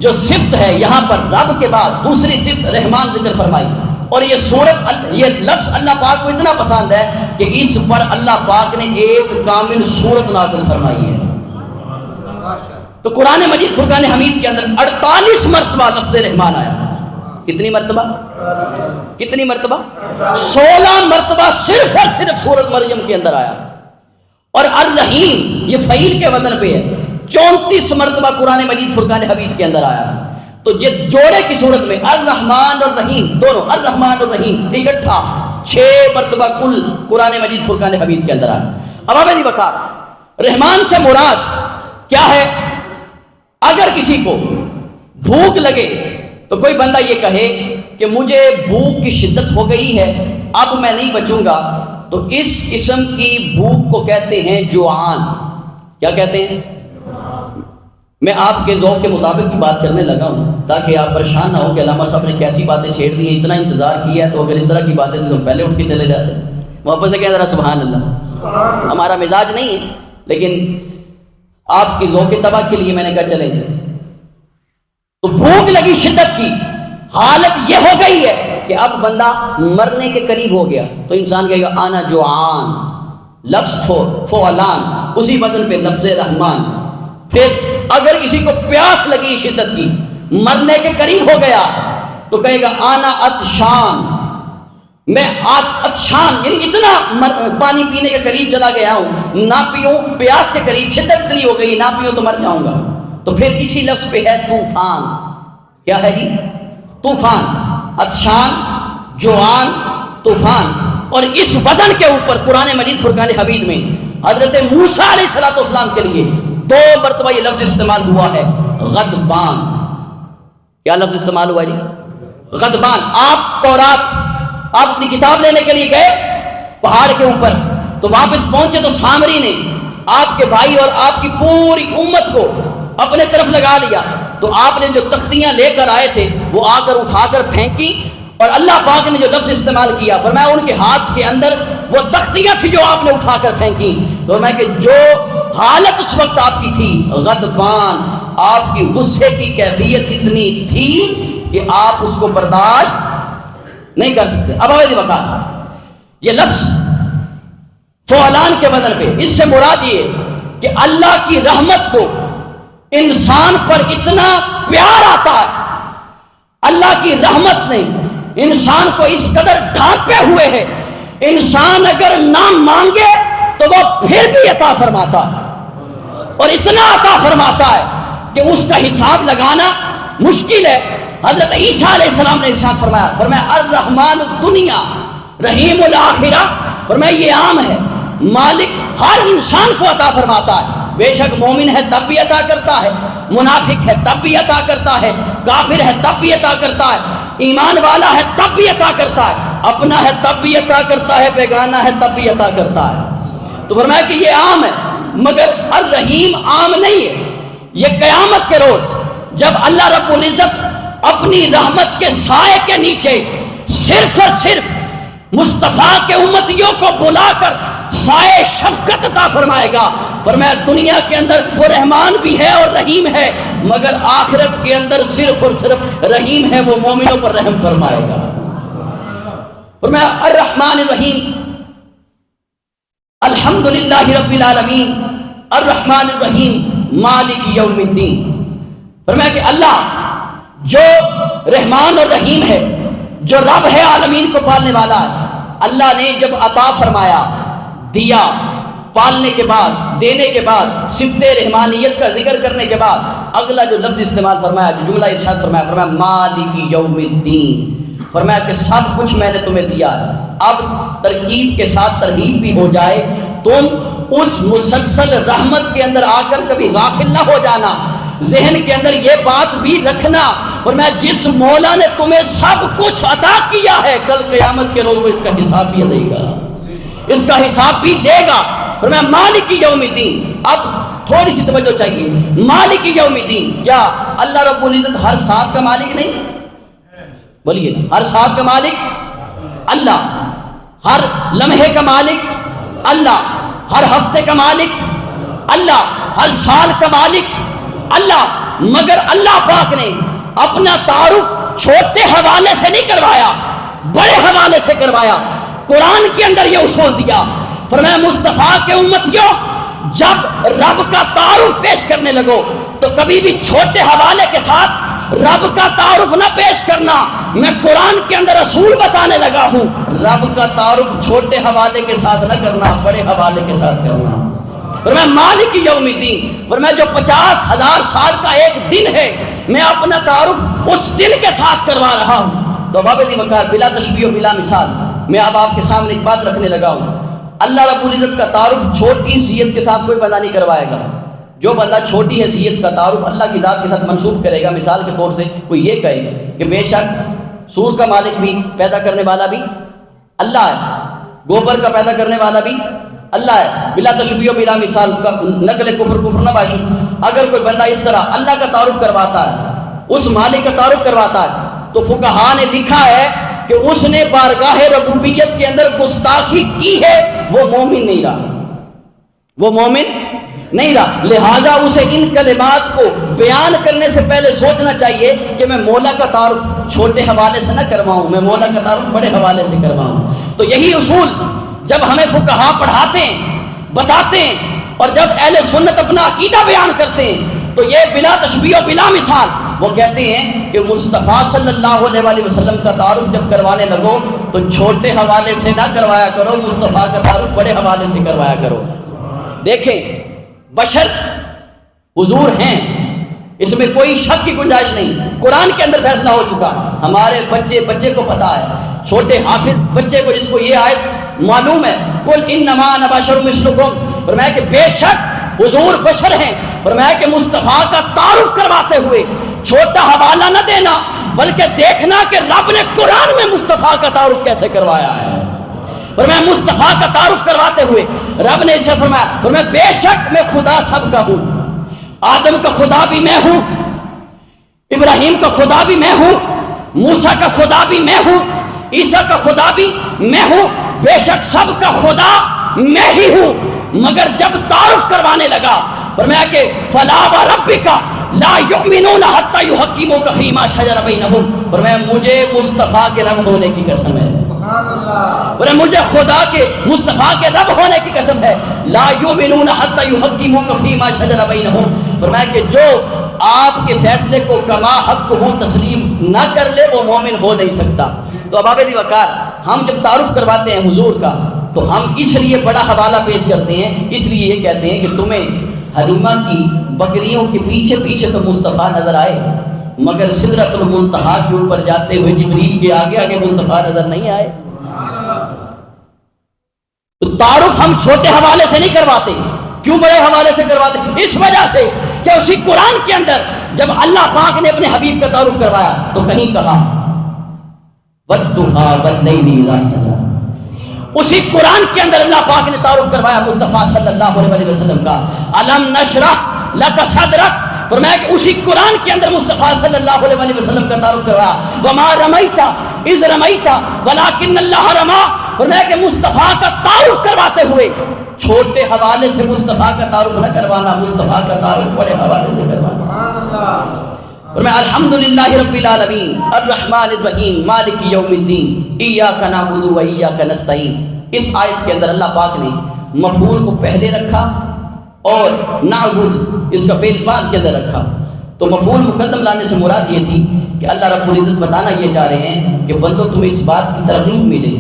جو صفت ہے یہاں پر رب کے بعد دوسری صفت رحمان ذکر فرمائی، اور یہ لفظ اللہ پاک کو اتنا پسند ہے کہ اس پر اللہ پاک نے ایک کامل سورت نازل فرمائی ہے۔ تو قرآن مجید فرقان حمید کے اندر 48 مرتبہ لفظ رحمان آیا۔ کتنی مرتبہ؟ 16 مرتبہ صرف اور صرف سورۃ مریم کے اندر آیا، اور الرحیم یہ فعیل کے وزن پہ ہے، 34 مرتبہ قرآن مجید فرقان حمید کے اندر آیا ہے۔ تو یہ جوڑے کی صورت میں الرحمن اور رحیم دونوں، الرحمن اور رحیم اکٹھا 6 مرتبہ کل قرآن مجید فرقان حمید کے اندر آیا۔ اب ہمیں نہیں بکار رحمان سے مراد کیا ہے؟ اگر کسی کو بھوک لگے تو کوئی بندہ یہ کہے کہ مجھے بھوک کی شدت ہو گئی ہے، اب میں نہیں بچوں گا، تو اس قسم کی بھوک کو کہتے ہیں جوعان۔ کیا کہتے ہیں؟ میں آپ کے ذوق کے مطابق کی بات کرنے لگا ہوں تاکہ آپ پریشان نہ ہو کہ علامہ صاحب نے کیسی باتیں چھیڑ دی ہیں، اتنا انتظار کیا ہے، تو اگر اس طرح کی باتیں تو پہلے اٹھ کے چلے جاتے۔ واپس سے کہہ ذرا سبحان اللہ۔ ہمارا مزاج نہیں ہے، لیکن آپ کی ذوق تباہ کے لیے میں نے کہا چلیں گے۔ تو بھوک لگی شدت کی، حالت یہ ہو گئی ہے کہ اب بندہ مرنے کے قریب ہو گیا، تو انسان کہے گا آنا جوعان، لفظ فعلان، اسی وزن پہ لفظ رحمان۔ پھر اگر کسی کو پیاس لگی شدت کی، مرنے کے قریب ہو گیا، تو کہے گا آنا عطشان، میں عطشان، یعنی اتنا پانی پینے کے قریب چلا گیا ہوں، نہ پیوں، پیاس کے قریب شدت اتنی ہو گئی، نہ پیوں تو مر جاؤں گا۔ تو پھر اسی لفظ پہ ہے طوفان۔ کیا ہے جی؟ طوفان، عطشان، جوعان، طوفان۔ اور اس وزن کے اوپر قرآن مجید فرقان حمید میں حضرت موسیٰ علیہ السلام کے لیے 2 مرتبہ یہ لفظ استعمال ہوا ہے، غضبان۔ کیا لفظ استعمال ہوا جی؟ غضبان۔ آپ تورات، آپ اپنی کتاب لینے کے لیے گئے پہاڑ کے اوپر، تو واپس پہنچے تو سامری نے آپ کے بھائی اور آپ کی پوری امت کو اپنے طرف لگا لیا، تو آپ نے جو تختیاں لے کر آئے تھے وہ آ کر اٹھا کر پھینکی، اور اللہ پاک نے جو لفظ استعمال کیا، فرمایا ان کے ہاتھ کے اندر وہ تختیاں تھی جو آپ نے اٹھا کر پھینکی، فرمایا کہ جو حالت اس وقت آپ کی تھی غضبان، آپ کی غصے کی کیفیت اتنی تھی کہ آپ اس کو برداشت نہیں کر سکتے۔ اب ہمیں بتا یہ لفظ فعلان کے بدل پہ، اس سے مراد یہ کہ اللہ کی رحمت کو انسان پر اتنا پیار آتا ہے، اللہ کی رحمت نے انسان کو اس قدر ڈھانپے ہوئے ہے، انسان اگر نہ مانگے تو وہ پھر بھی عطا فرماتا ہے، اور اتنا عطا فرماتا ہے کہ اس کا حساب لگانا مشکل ہے۔ حضرت عیسیٰ علیہ السلام نے ارشاد فرمایا الرحمن الدنیا رحیم الآخرہ، فرمایا یہ عام ہے، مالک ہر انسان کو عطا فرماتا ہے، بے شک مومن ہے تب بھی عطا کرتا ہے، منافق ہے تب بھی عطا کرتا ہے، کافر ہے تب بھی عطا کرتا ہے، ایمان والا ہے تب بھی عطا کرتا ہے، اپنا ہے تب بھی عطا کرتا ہے، بیگانہ ہے تب بھی عطا کرتا ہے۔ تو فرمایا کہ یہ عام ہے، مگر الرحیم عام نہیں ہے۔ یہ قیامت کے روز جب اللہ رب العزت اپنی رحمت کے سائے کے نیچے صرف اور صرف مصطفیٰ کے امتیوں کو بلا کر سائے شفقت عطا فرمائے گا، فرمایا دنیا کے اندر وہ رحمان بھی ہے اور رحیم ہے، مگر آخرت کے اندر صرف اور صرف رحیم ہے، وہ مومنوں پر رحم فرمائے گا۔ فرمایا الرحمن الرحیم، الحمدللہ رب العالمین، الرحمن الرحیم، مالک یوم الدین۔ فرمایا کہ اللہ جو رحمان اور رحیم ہے، جو رب ہے عالمین کو پالنے والا ہے، اللہ نے جب عطا فرمایا، دیا، پالنے کے بعد، دینے کے بعد، صفت رحمانیت کا ذکر کرنے کے بعد اگلا جو لفظ استعمال فرمایا، جو جملہ ارشاد فرمایا مالک یوم الدین، فرمایا کہ سب کچھ میں نے تمہیں دیا ہے۔ اب ترکیب کے ساتھ ترغیب بھی ہو جائے، تم اس مسلسل رحمت کے اندر آ کر کبھی غافل نہ ہو جانا، ذہن کے اندر یہ بات بھی رکھنا، فرمایا جس مولا نے تمہیں سب کچھ عطا کیا ہے، کل قیامت کے روز وہ اس کا حساب بھی دے گا، اس کا حساب بھی دے گا۔ فرمایا مالک یوم الدین۔ اب تھوڑی سی توجہ چاہیے، مالک یوم الدین، کیا اللہ رب العزت ہر ساتھ کا مالک نہیں؟ بولیے ہر ساتھ کا مالک اللہ، ہر لمحے کا مالک اللہ، ہر ہفتے کا مالک اللہ، ہر سال کا مالک اللہ، مگر اللہ پاک نے اپنا تعارف چھوٹے حوالے سے نہیں کروایا، بڑے حوالے سے کروایا۔ قرآن کے اندر یہ اصول دیا، فرمایا مصطفیٰ کے امتیوں جب رب کا تعارف پیش کرنے لگو تو کبھی بھی چھوٹے حوالے کے ساتھ رب کا تعارف نہ پیش کرنا۔ میں قرآن کے اندر اصول بتانے لگا ہوں، رب کا تعارف چھوٹے حوالے کے ساتھ نہ کرنا، بڑے حوالے کے ساتھ کرنا۔ فرمایا مالک یوم الدین، فرمایا جو 50,000 سال کا ایک دن ہے میں اپنا تعارف اس دن کے ساتھ کروا رہا ہوں۔ تو باب دی وقار بلا تشبیہ و بلا مثال، میں اب آپ کے سامنے ایک بات رکھنے لگا ہوں۔ اللہ رب العزت کا تعارف چھوٹی حیثیت کے ساتھ کوئی بندہ نہیں کروائے گا۔ جو بندہ چھوٹی حیثیت کا تعارف اللہ کی ذات کے ساتھ منسوب کرے گا، مثال کے طور سے کوئی یہ کہے کہ بے شک سور کا مالک بھی، پیدا کرنے والا بھی اللہ ہے، گوبر کا پیدا کرنے والا بھی اللہ ہے، بلا تشبیہ بلا مثال کا نقل کفر نہ باشد۔ اگر کوئی بندہ اس طرح اللہ کا تعارف کرواتا ہے، اس مالک کا تعارف کرواتا ہے، تو فقہا نے لکھا ہے کہ اس نے بارگاہ ربوبیت کے اندر گستاخی کی ہے، وہ مومن نہیں رہا، وہ مومن نہیں رہا۔ لہٰذا اسے ان کلمات کو بیان کرنے سے پہلے سوچنا چاہیے کہ میں مولا کا تعارف چھوٹے حوالے سے نہ کرواؤں، میں مولا کا تعارف بڑے حوالے سے کرواؤں۔ تو یہی اصول جب ہمیں فقہا پڑھاتے ہیں، بتاتے ہیں، اور جب اہل سنت اپنا عقیدہ بیان کرتے ہیں، تو یہ بلا تشبیہ و بلا مثال وہ کہتے ہیں کہ مصطفیٰ صلی اللہ علیہ وآلہ وسلم کا تعارف جب کروانے لگو تو چھوٹے حوالے سے نہ کروایا کرو، مصطفیٰ کا تعارف بڑے حوالے سے کروایا کرو۔ دیکھیں بشر حضور ہیں، اس میں کوئی شک کی گنجائش نہیں، قرآن کے اندر فیصلہ ہو چکا۔ ہمارے بچے کو پتا ہے، چھوٹے حافظ بچے کو جس کو یہ آیت معلوم ہے، قل انما انا بشر مثلکم، فرمایا کہ بے شک حضور بشر ہیں، فرمایا کہ مصطفیٰ کا تعارف کرواتے ہوئے چھوٹا حوالہ نہ دینا، بلکہ دیکھنا کہ رب نے قرآن میں مصطفیٰ کا تعارف کیسے کروایا ہے۔ فرمایا مصطفیٰ کا تعارف کرواتے ہوئے رب نے اسے فرمایا بے شک میں خدا سب کا ہوں، آدم کا خدا بھی میں ہوں، ابراہیم کا خدا بھی میں ہوں، موسیٰ کا خدا بھی میں ہوں، عیسیٰ کا خدا بھی میں ہوں، بے شک سب کا خدا میں ہی ہوں۔ مگر جب تعارف کروانے لگا فرمایا کہ فلا وربک لا یؤمنون حتی یحکموک فیما شجر بینہم، فرمایا مجھے مصطفیٰ کے رب ہونے کی قسم ہے، مجھے خدا کے مصطفیٰ کے رب ہونے کی قسم ہے، لا یؤمنون حتی یحکموک فیما شجر بینہم، فرمایا کہ جو آپ کے فیصلے کو کما حق ہو تسلیم نہ کر لے وہ مومن ہو نہیں سکتا۔ تو اباب دی وقار ہم جب تعارف کرواتے ہیں حضور کا تو ہم اس لیے بڑا حوالہ پیش کرتے ہیں، اس لیے یہ کہتے ہیں کہ تمہیں حلیمہ کی بکریوں کے پیچھے پیچھے تو مصطفیٰ نظر آئے، مگر سدرۃ المنتہا کے اوپر جاتے ہوئے جبریل کے آگے آگے مصطفیٰ نظر نہیں آئے۔ تو تعارف ہم چھوٹے حوالے سے نہیں کرواتے، کیوں بڑے حوالے سے کرواتے؟ اس وجہ سے کہ اسی قرآن کے اندر جب اللہ پاک نے اپنے حبیب کا تعارف کروایا تو کہیں کہا وَالضُّحَىٰ وَاللَّيْلِ إِذَا سَجَىٰ، اسی قرآن کے اندر اللہ پاک نے تعارف کروایا مصطفیٰ صلی اللہ علیہ وسلم کا الم نشرح لک صدرک، فرمایا کہ اسی قرآن کے اندر مصطفیٰ صلی اللہ علیہ وسلم کا تعارف کروایا وما رمیت اذ رمیت ولکن اللہ رمی، فرمایا کہ مصطفیٰ کا تعارف کرواتے ہوئے چھوٹے حوالے سے مصطفیٰ کا تعارف نہ کروانا، مصطفیٰ کا تعارف بڑے حوالے سے کروانا۔ فرمایا الحمدللہ رب العالمین الرحمن الرحیم مالک یوم الدین ایاک نعبد و ایاک نستعین۔ اس آیت کے اندر اللہ پاک نے مفعول کو پہلے رکھا اور نعبد اس کا فعل بعد کے اندر رکھا۔ تو مفعول مقدم لانے سے مراد یہ تھی کہ اللہ رب العزت بتانا یہ چاہ رہے ہیں کہ بندو تمہیں اس بات کی ترغیب ملے،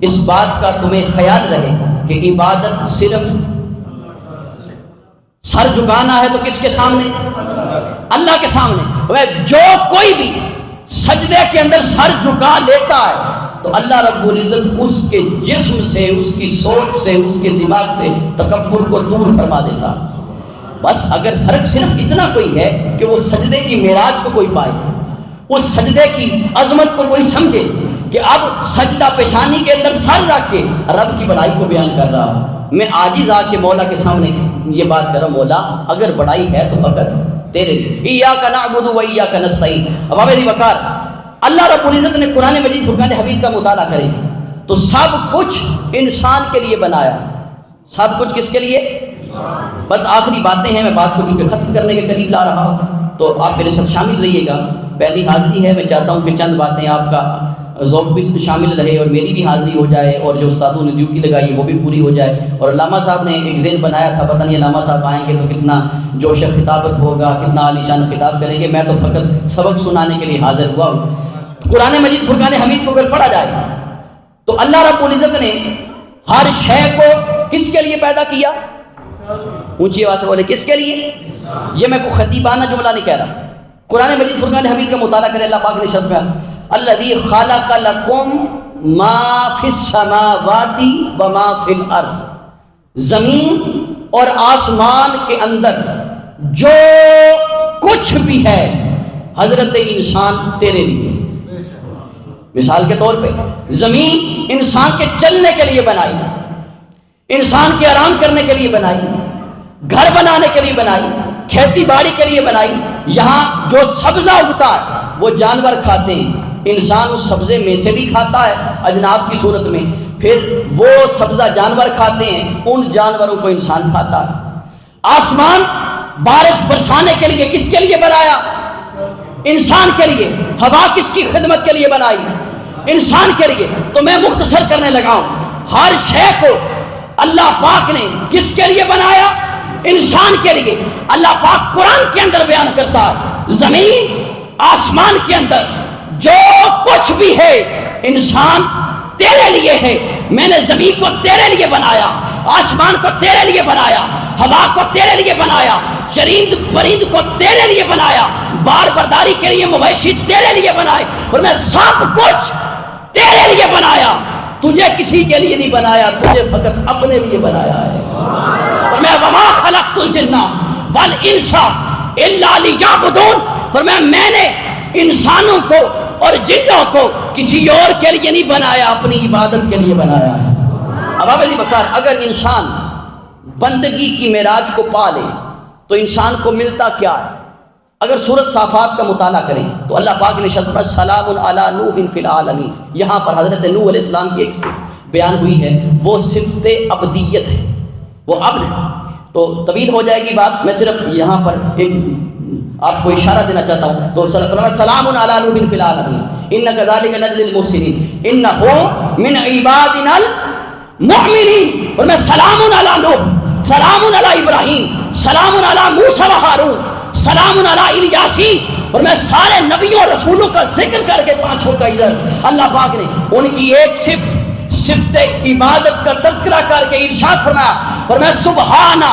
اس بات کا تمہیں خیال رہے کہ عبادت صرف سر جھکانا ہے تو کس کے سامنے؟ اللہ کے سامنے۔ جو کوئی بھی سجدے کے اندر سر جھکا لیتا ہے تو اللہ رب العزت اس کے جسم سے، اس کی سوچ سے، اس کے دماغ سے تکبر کو دور فرما دیتا۔ بس اگر فرق صرف اتنا کوئی ہے کہ وہ سجدے کی معراج کو کوئی پائے، اس سجدے کی عظمت کو کوئی سمجھے کہ اب سجدہ پیشانی کے اندر سر رکھ کے رب کی بڑائی کو بیان کر رہا ہوں، میں عاجز آ کے مولا کے سامنے یہ بات کر رہا ہوں، مولا اگر بڑائی ہے تو فقط تیرے لیے، ایاک نعبد و ایاک نستعین۔ اب آبادی وقار اللہ رب العزت نے قرآن مجید فرقان حمید کا مطالعہ کرے تو سب کچھ انسان کے لیے بنایا، سب کچھ کس کے لیے؟ بس آخری باتیں ہیں، میں بات کو چونکہ ختم کرنے کے قریب لا رہا ہوں تو آپ میرے ساتھ شامل رہیے گا۔ پہلی حاضری ہے، میں چاہتا ہوں کہ چند باتیں آپ کا ذوق بھی شامل رہے اور میری بھی حاضری ہو جائے اور جو استادوں نے ڈیوٹی لگائی وہ بھی پوری ہو جائے۔ اور علامہ صاحب نے ایک ذہن بنایا تھا، پتہ نہیں علامہ صاحب آئیں گے تو کتنا جوش خطابت ہوگا، کتنا عالیشان خطاب کریں گے، میں تو فقط سبق سنانے کے لیے حاضر ہوا ہوں۔ قرآن مجید فرقان حمید کو اگر پڑھا جائے تو اللہ رب العزت نے ہر شے کو کس کے لیے پیدا کیا؟ اونچی آواز سے بولے کس کے لیے؟ یہ میں کوئی خطیبانہ جملہ نہیں کہہ رہا، قرآن مجید فرقان حمید کا مطالعہ کرے، اللہ پاک نے شرط میں الذی خلق لکم ما فی السماوات و ما فی الارض، زمین اور آسمان کے اندر جو کچھ بھی ہے حضرت انسان تیرے لیے۔ مثال کے طور پہ زمین انسان کے چلنے کے لیے بنائی، انسان کے آرام کرنے کے لیے بنائی، گھر بنانے کے لیے بنائی، کھیتی باڑی کے لیے بنائی۔ یہاں جو سبزہ اگتا ہے وہ جانور کھاتے ہیں، انسان اس سبزے میں سے بھی کھاتا ہے اجناس کی صورت میں، پھر وہ سبزہ جانور کھاتے ہیں، ان جانوروں کو انسان کھاتا ہے۔ آسمان بارش برسانے کے لیے کس کے لیے بنایا؟ انسان کے لیے۔ ہوا کس کی خدمت کے لیے بنائی؟ انسان کے لیے۔ تو میں مختصر کرنے لگا ہوں، ہر شے کو اللہ پاک نے کس کے لیے بنایا؟ انسان کے لیے۔ اللہ پاک قرآن کے اندر بیان کرتا ہے زمین آسمان کے اندر جو کچھ بھی ہے انسان تیرے لیے ہے۔ میں نے زمین کو تیرے لیے بنایا، آسمان کو تیرے لیے بنایا، ہوا کو تیرے لیے بنایا، چرند پرند کو تیرے لیے بنایا، بار برداری کے لیے مویشی تیرے لیے بنائے، اور میں سب کچھ تیرے لیے بنایا، تجھے کسی کے لیے نہیں بنایا، تجھے فقط اپنے لیے بنایا ہے۔ اور میں وما خلقت الجن والانس الا لیعبدون، فرمایا میں نے انسانوں کو اور جنوں کو کسی اور کے لیے نہیں بنایا، اپنی عبادت کے لیے بنایا ہے۔ اب آپ بکار اگر انسان بندگی کی معراج کو پا لے تو انسان کو ملتا کیا ہے؟ اگر سورۃ صافات کا مطالعہ کریں تو اللہ پاک نے شرط سلام علی نوح فی العالمین، یہاں پر حضرت نوح علیہ السلام کی ایک صفت بیان ہوئی ہے، وہ صفت ابدیت ہے، وہ ابد ہے۔ تو طویل ہو جائے گی بات، میں صرف یہاں پر ایک آپ کو اشارہ دینا چاہتا ہوں۔ تو سلام علی نوح فی العالمین ان کذالک نجزی المحسنین انہ من عبادنا المؤمنین، اور میں سلام علی نوح، سلام علی ابراہیم، سلام علی موسیٰ و ہارون، سلام علی الیاسین، اور میں سارے نبیوں اور رسولوں کا ذکر کر کے پانچوں کا ادھر اللہ پاک نے ان کی ایک صفت عبادت کا تذکرہ کر کے ارشاد فرمایا، اور میں سبحان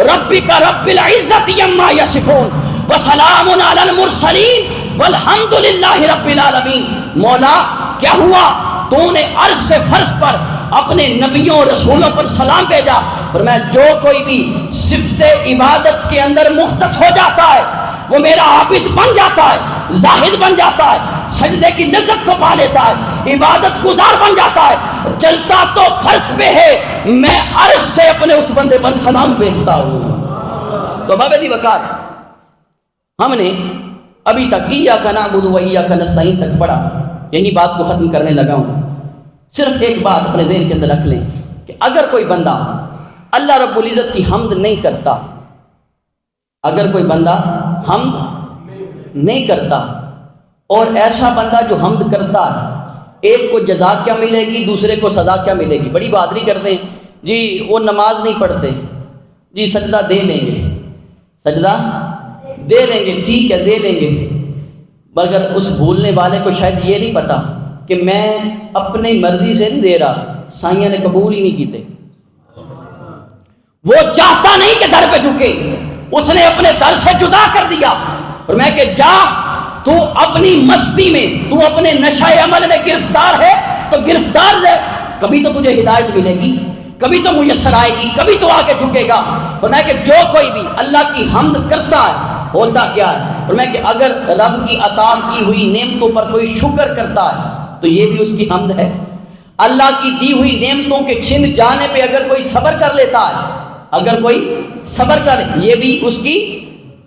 ربک رب العزت عما یصفون وسلام علی المرسلین والحمد للہ رب العالمین۔ مولا کیا ہوا؟ تو نے عرش سے فرش پر اپنے نبیوں اور رسولوں پر سلام بھیجا، فرمایا جو کوئی بھی صفت عبادت کے اندر مختص ہو جاتا ہے وہ میرا عابد بن جاتا ہے، زاہد بن جاتا ہے، سجدے کی لذت کو پا لیتا ہے، عبادت گزار بن جاتا ہے، چلتا تو فرش پہ ہے، میں عرش سے اپنے اس بندے پر سلام بھیجتا ہوں۔ تو بابے دی وقار ہم نے ابھی تک ایاک نعبد و ایاک نستعین تک پڑھا، یہی بات کو ختم کرنے لگا ہوں۔ صرف ایک بات اپنے ذہن کے اندر رکھ لیں کہ اگر کوئی بندہ اللہ رب العزت کی حمد نہیں کرتا، اگر کوئی بندہ حمد نہیں کرتا، اور ایسا بندہ جو حمد کرتا ہے، ایک کو جزا کیا ملے گی، دوسرے کو سزا کیا ملے گی؟ بڑی بہادری کرتے ہیں جی، وہ نماز نہیں پڑھتے جی، سجدہ دے لیں گے، سجدہ دے لیں گے، ٹھیک ہے دے لیں گے، مگر اس بھولنے والے کو شاید یہ نہیں پتا کہ میں اپنی مرضی سے نہیں دے رہا، سائیاں نے قبول ہی نہیں کیتے۔ وہ چاہتا نہیں کہ در پہ جھکے، اس نے اپنے در سے جدا کر دیا، اور میں کہ جا تو اپنی مستی میں، تو اپنے نشہ عمل میں گرفتار ہے تو گرفتار رہ، کبھی تو تجھے ہدایت ملے گی، کبھی تو میسر آئے گی، کبھی تو آگے جھکے گا۔ اور میں کہ جو کوئی بھی اللہ کی حمد کرتا ہے ہوتا کیا ہے، اور میں کہ اگر رب کی عطا کی ہوئی نعمتوں پر کوئی شکر کرتا ہے تو یہ بھی اس کی حمد ہے۔ اللہ کی دی ہوئی نعمتوں کے چھن جانے پہ اگر کوئی صبر کر لیتا ہے، اگر کوئی صبر کر، یہ بھی اس کی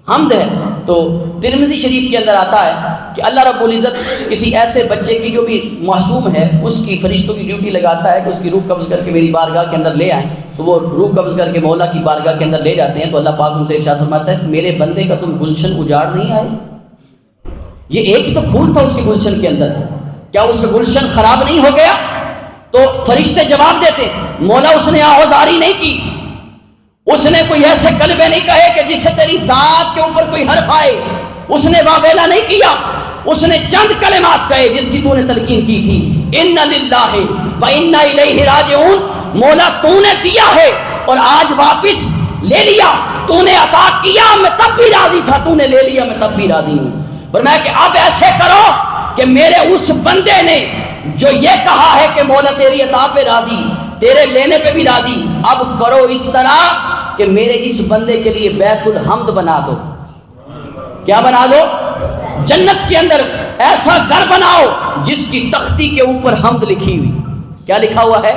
حمد ہے۔ تو ترمذی شریف کے اندر آتا ہے کہ اللہ رب العزت کسی ایسے بچے کی جو بھی معصوم ہے، اس کی فرشتوں کی ڈیوٹی لگاتا ہے کہ اس کی روح قبض کر کے میری بارگاہ کے اندر لے آئیں، تو وہ روح قبض کر کے مولا کی بارگاہ کے اندر لے جاتے ہیں، تو اللہ پاک ان سے ارشاد فرماتا ہے میرے بندے کا تم گلشن اجاڑ نہیں آئے؟ یہ ایک ہی تو پھول تھا اس کے گلشن کے اندر، کیا اس کا گلشن خراب نہیں ہو گیا؟ تو فرشتے جواب دیتے مولا اس نے آہوزاری نہیں کی، اس نے کوئی ایسے کلمے نہیں کہے کہ جس سے تیری ذات کے اوپر کوئی حرف آئے، اس نے واویلا نہیں کیا، اس نے چند کلمات کہے جس کی تو نے تلقین کی تھی، ان للہ و انا الیہ راجعون، مولا تو نے دیا ہے اور آج واپس لے لیا، تو نے عطا کیا میں تب بھی راضی تھا، تو نے لے لیا میں تب بھی راضی ہوں۔ فرمایا کہ اب ایسے کرو کہ میرے اس بندے نے جو یہ کہا ہے کہ مولا تیری عطا پہ راضی، تیرے لینے پہ بھی راضی، اب کرو اس طرح کہ میرے اس بندے کے لیے بیت الحمد بنا دو۔ کیا بنا دو؟ جنت کے اندر ایسا گھر بناؤ جس کی تختی کے اوپر حمد لکھی ہوئی۔ کیا لکھا ہوا ہے؟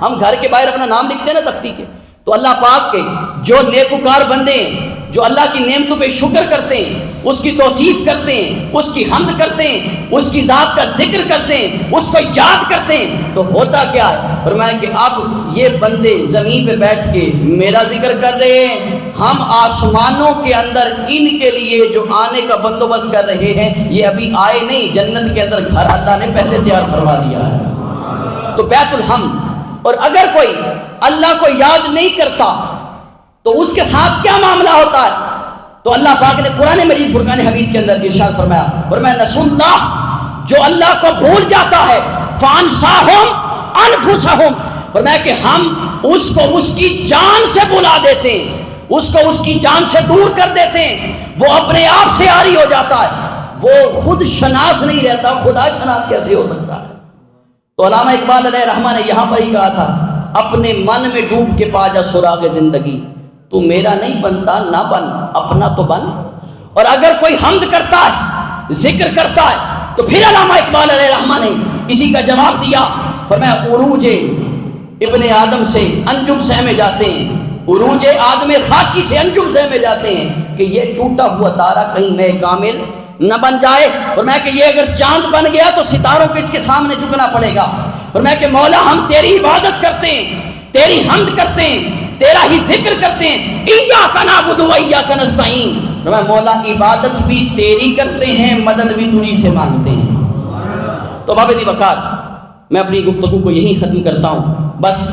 ہم گھر کے باہر اپنا نام لکھتے ہیں نا تختی کے، تو اللہ پاک کے جو نیکوکار بندے ہیں، جو اللہ کی نعمتوں پہ شکر کرتے ہیں، اس کی توصیف کرتے ہیں، اس کی حمد کرتے ہیں، اس کی ذات کا ذکر کرتے ہیں، اس کو یاد کرتے ہیں، تو ہوتا کیا ہے؟ فرمایا کہ اب یہ بندے زمین پہ بیٹھ کے میرا ذکر کر رہے ہیں، ہم آسمانوں کے اندر ان کے لیے جو آنے کا بندوبست کر رہے ہیں، یہ ابھی آئے نہیں، جنت کے اندر گھر اللہ نے پہلے تیار فرما دیا ہے۔ تو بیت الحمد۔ اور اگر کوئی اللہ کو یاد نہیں کرتا تو اس کے ساتھ کیا معاملہ ہوتا ہے؟ تو اللہ پاک نے قرآن مجید فرقان حمید کے اندر ارشاد فرمایا نسوا اللہ، جو اللہ کو بھول جاتا ہے، فانساہم انفسہم، فرمایا کہ ہم اس کو اس کی جان سے بلا دیتے ہیں، اس کو اس کی جان سے دور کر دیتے ہیں، وہ اپنے آپ سے عاری ہو جاتا ہے، وہ خود شناس نہیں رہتا، خدا شناس کیسے ہو سکتا ہے؟ تو علامہ اقبال علیہ رحمہ نے یہاں پر ہی کہا تھا، اپنے من میں ڈوب کے پا جا سراغ زندگی، تو میرا نہیں بنتا نہ بن، اپنا تو بن۔ اور اگر کوئی حمد کرتا ہے، ذکر کرتا ہے، تو پھر علامہ اقبال علیہ رحمہ نے اسی کا جواب دیا، فرمایا عروج ابن آدم سے انجم سہمے جاتے ہیں، عروج آدم خاکی سے انجم سہمے جاتے ہیں کہ یہ ٹوٹا ہوا تارا کہیں میں کامل نہ بن جائے۔ فرمایا کہ یہ اگر چاند بن گیا تو ستاروں کو اس کے سامنے جھکنا پڑے گا۔ فرمایا کہ مولا ہم تیری عبادت کرتے ہیں، تیری حمد کرتے ہیں، تیرا ہی ذکر کرتے ہیں، ایاک نعبد و ایاک نستعین، فرمایا مولا عبادت بھی تیری کرتے ہیں، مدد بھی تجھی سے مانگتے ہیں۔ تو بابے دی وقار، میں اپنی گفتگو کو یہیں ختم کرتا ہوں، بس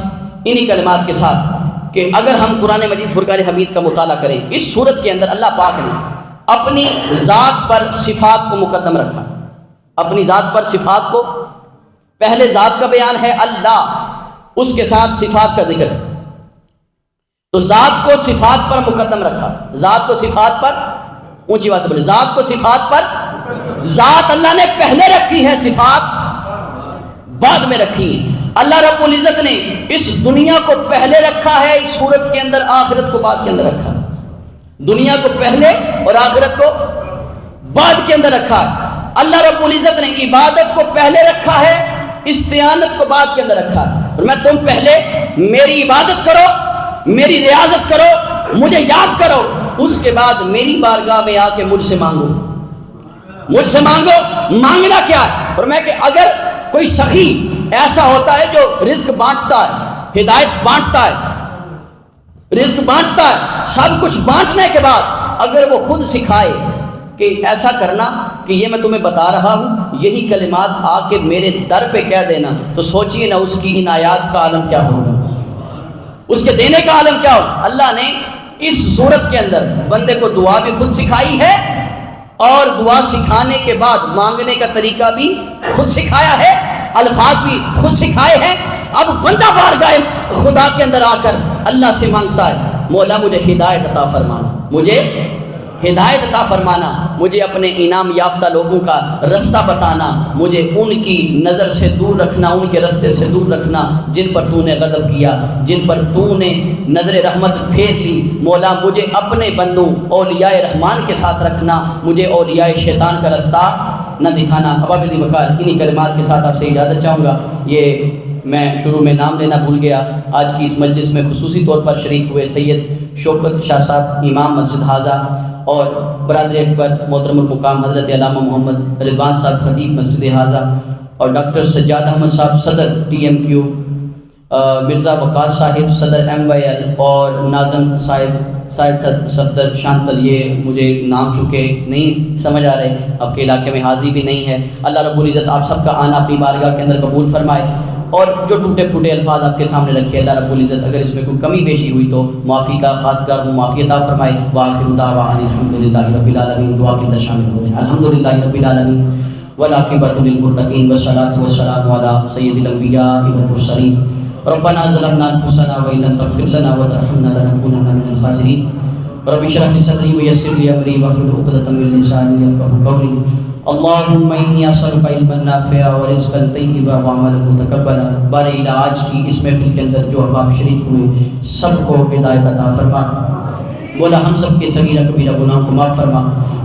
انہی کلمات کے ساتھ کہ اگر ہم قرآن مجید فرقان حمید کا مطالعہ کریں، اس صورت کے اندر اللہ پاک نے اپنی ذات پر صفات کو مقدم رکھا، اپنی ذات پر صفات کو، پہلے ذات کا بیان ہے اللہ، اس کے ساتھ صفات کا ذکر ہے، تو ذات کو صفات پر مقدم رکھا، ذات کو صفات پر، اونچی آواز سے بولے، ذات کو صفات پر، ذات اللہ نے پہلے رکھی ہے، صفات بعد میں رکھی ہیں۔ اللہ رب العزت نے اس دنیا کو پہلے رکھا ہے، اس صورت کے اندر، آخرت کو بعد کے اندر رکھا ہے، دنیا کو پہلے اور آخرت کو بعد کے اندر رکھا ہے۔ اللہ رب العزت نے عبادت کو پہلے رکھا ہے، استعانت کو بعد کے اندر رکھا ہے۔ اور میں تم پہلے میری عبادت کرو، میری ریاضت کرو، مجھے یاد کرو، اس کے بعد میری بارگاہ میں آ کے مجھ سے مانگو، مجھ سے مانگو۔ مانگنا کیا ہے؟ اور میں کہ اگر کوئی سخی ایسا ہوتا ہے جو رزق بانٹتا ہے، ہدایت بانٹتا ہے، رزق بانٹتا ہے، سب کچھ بانٹنے کے بعد اگر وہ خود سکھائے کہ ایسا کرنا کہ یہ میں تمہیں بتا رہا ہوں، یہی کلمات آ کے میرے در پہ کہہ دینا، تو سوچئے نا اس کی عنایات کا عالم کیا ہوگا، اس کے دینے کا عالم کیا ہوگا۔ اللہ نے اس صورت کے اندر بندے کو دعا بھی خود سکھائی ہے، اور دعا سکھانے کے بعد مانگنے کا طریقہ بھی خود سکھایا ہے، الفاظ بھی خود سکھائے ہیں۔ اب بندہ بارگاہ خدا کے اندر آ کر اللہ سے مانگتا ہے، مولا مجھے ہدایت عطا فرمانا، مجھے ہدایت عطا فرمانا، مجھے اپنے انعام یافتہ لوگوں کا رستہ بتانا، مجھے ان کی نظر سے دور رکھنا، ان کے رستے سے دور رکھنا جن پر تو نے غضب کیا، جن پر تو نے نظر رحمت پھیر لی۔ مولا مجھے اپنے بندوں اولیاء رحمان کے ساتھ رکھنا، مجھے اولیاء شیطان کا رستہ نہ دکھانا۔ ابابدی وقار، انہی کلمات کے ساتھ آپ سے اجازت چاہوں گا۔ یہ میں شروع میں نام لینا بھول گیا، آج کی اس مجلس میں خصوصی طور پر شریک ہوئے سید شوکت شاہ صاحب امام مسجد حاضہ، اور برادر اکبر محترم المقام حضرت علامہ محمد رضوان صاحب خطیب مسجد حاضہ، اور ڈاکٹر سجاد احمد صاحب صدر TMQ، مرزا وقاص صاحب صدر MYL، اور ناظم صاحب صفدر شانتل، یہ مجھے نام چکے نہیں سمجھ آ رہے، آپ کے علاقے میں حاضری بھی نہیں ہے۔ اللہ رب العزت آپ سب کا آنا اپنی بارگاہ کے اندر قبول فرمائے، اور جو ٹوٹے پھوٹے الفاظ آپ کے سامنے رکھے، اللہ رب العزت اگر اس میں کوئی کمی بیشی ہوئی تو معافی کا خاصگار ہوں، معافی عطا فرمائے۔ وآخر دعوانا الحمدللہ رب العالمین، دعا کے اندر شامل ہو جائیں۔ الحمدللہ رب العالمین والعاقبۃ للمتقین والصلاۃ والسلام علی سید الانبیاء والمرسلین ربنا ظلمنا انفسنا وان لم تغفر لنا وترحمنا لنكونن من الخاسرين رب اشرح لي صدري ويسر لي امري واحلل عقدة من لساني يفقهوا قولي اللهم انی اسألک علما نافعا ورزقا طیبا وعملا متقبلا۔ بار الہ آج کی اس محفل کے اندر جو احباب شریک ہوئے سب کو ہدایت عطا فرما مولا، ہم سب کے صغیرہ کبیرہ گناہوں کو معاف فرما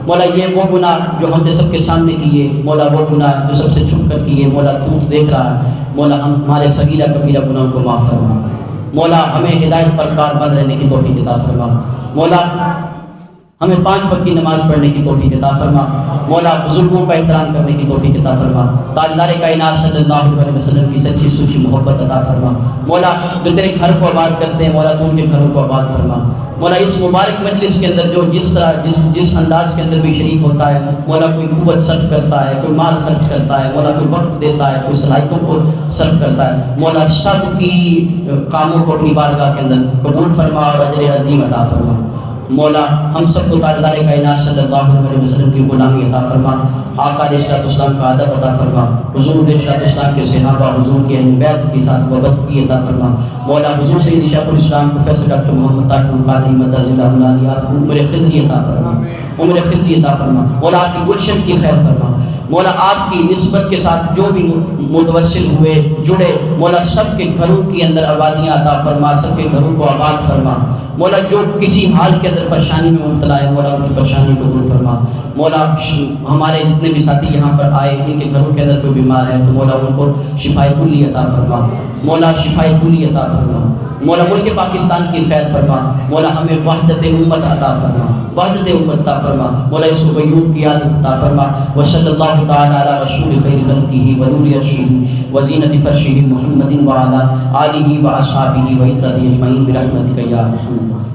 مولا۔ یہ وہ گناہ جو ہم نے سب کے سامنے کیے مولا، وہ گناہ جو سب سے چھپ کر کیے مولا تو دیکھ رہا ہے مولا، ہمارے صغیرہ کبیرہ گناہوں کو معاف فرما مولا۔ ہمیں ہدایت پر کاربند رہنے کی توفیق عطا فرما مولا۔ ہمیں 5 وقت کی نماز پڑھنے کی توفیق عطا فرما مولا۔ بزرگوں کا احترام کرنے کی توفیق عطا فرما۔ تاجدار کائنات صلی اللہ علیہ وسلم کی سچی سچی محبت عطا فرما مولا۔ جو تیرے گھر کو آباد کرتے ہیں مولا، تو ان کے گھروں کو آباد فرما مولا۔ اس مبارک مجلس کے اندر جو جس انداز کے اندر بھی شریک ہوتا ہے مولا، کوئی قوت صرف کرتا ہے، کوئی مال خرچ کرتا ہے مولا، کوئی وقت دیتا ہے، کوئی صلاحیتوں کو صرف کرتا ہے مولا، سب کی کاموں کو اپنی بارگاہ کے اندر قبول فرما اور اجر عظیم عطا فرما مولا۔ ہم سب کو تاجدار کائنات صلی اللہ علیہ وسلم کی غلامی عطا فرما، آقا علیہ السلام کا ادب عطا فرما، حضور علیہ السلام کے صحابہ، حضور کے اہل بیت کے ساتھ وابستگی عطا فرما مولا۔ حضور سید شیخ الاسلام پروفیسر ڈاکٹر محمد طاہر القادری مدد اللہ علیہ آپ کو عمر خضری عطا فرما، عمر خضری عطا فرما مولا۔ آپ کی گلشن کی خیر فرما مولا۔ آپ کی نسبت کے ساتھ جو بھی متوسل ہوئے جڑے مولا، سب کے گھروں کے اندر آبادیاں عطا فرما، سب کے گھروں کو آباد فرما مولا۔ جو کسی حال کے اندر پریشانی میں مبتلا ہے مولا، ان کی پریشانی کو دور فرما مولا۔ ہمارے جتنے بھی ساتھی یہاں پر آئے ان کے گھروں کے اندر کوئی بیمار ہے تو مولا ان کو شفائے کلی عطا فرما مولا، شفائے کلی عطا فرما مولا۔ ملک پاکستان کی خیر فرما مولا۔ ہمیں وحدت امت عطا فرما، وحدت امت عطا فرما مولا۔ اس کو قیوم کی عادت عطا فرما۔ وصلی اللہ تعالی علی رسول خیر خلقہ ونور عرشہ وزینت فرشہ محمد وعلی آلہ واصحابہ وعطرتہ اجمعین برحمتک یا ارحم الراحمین۔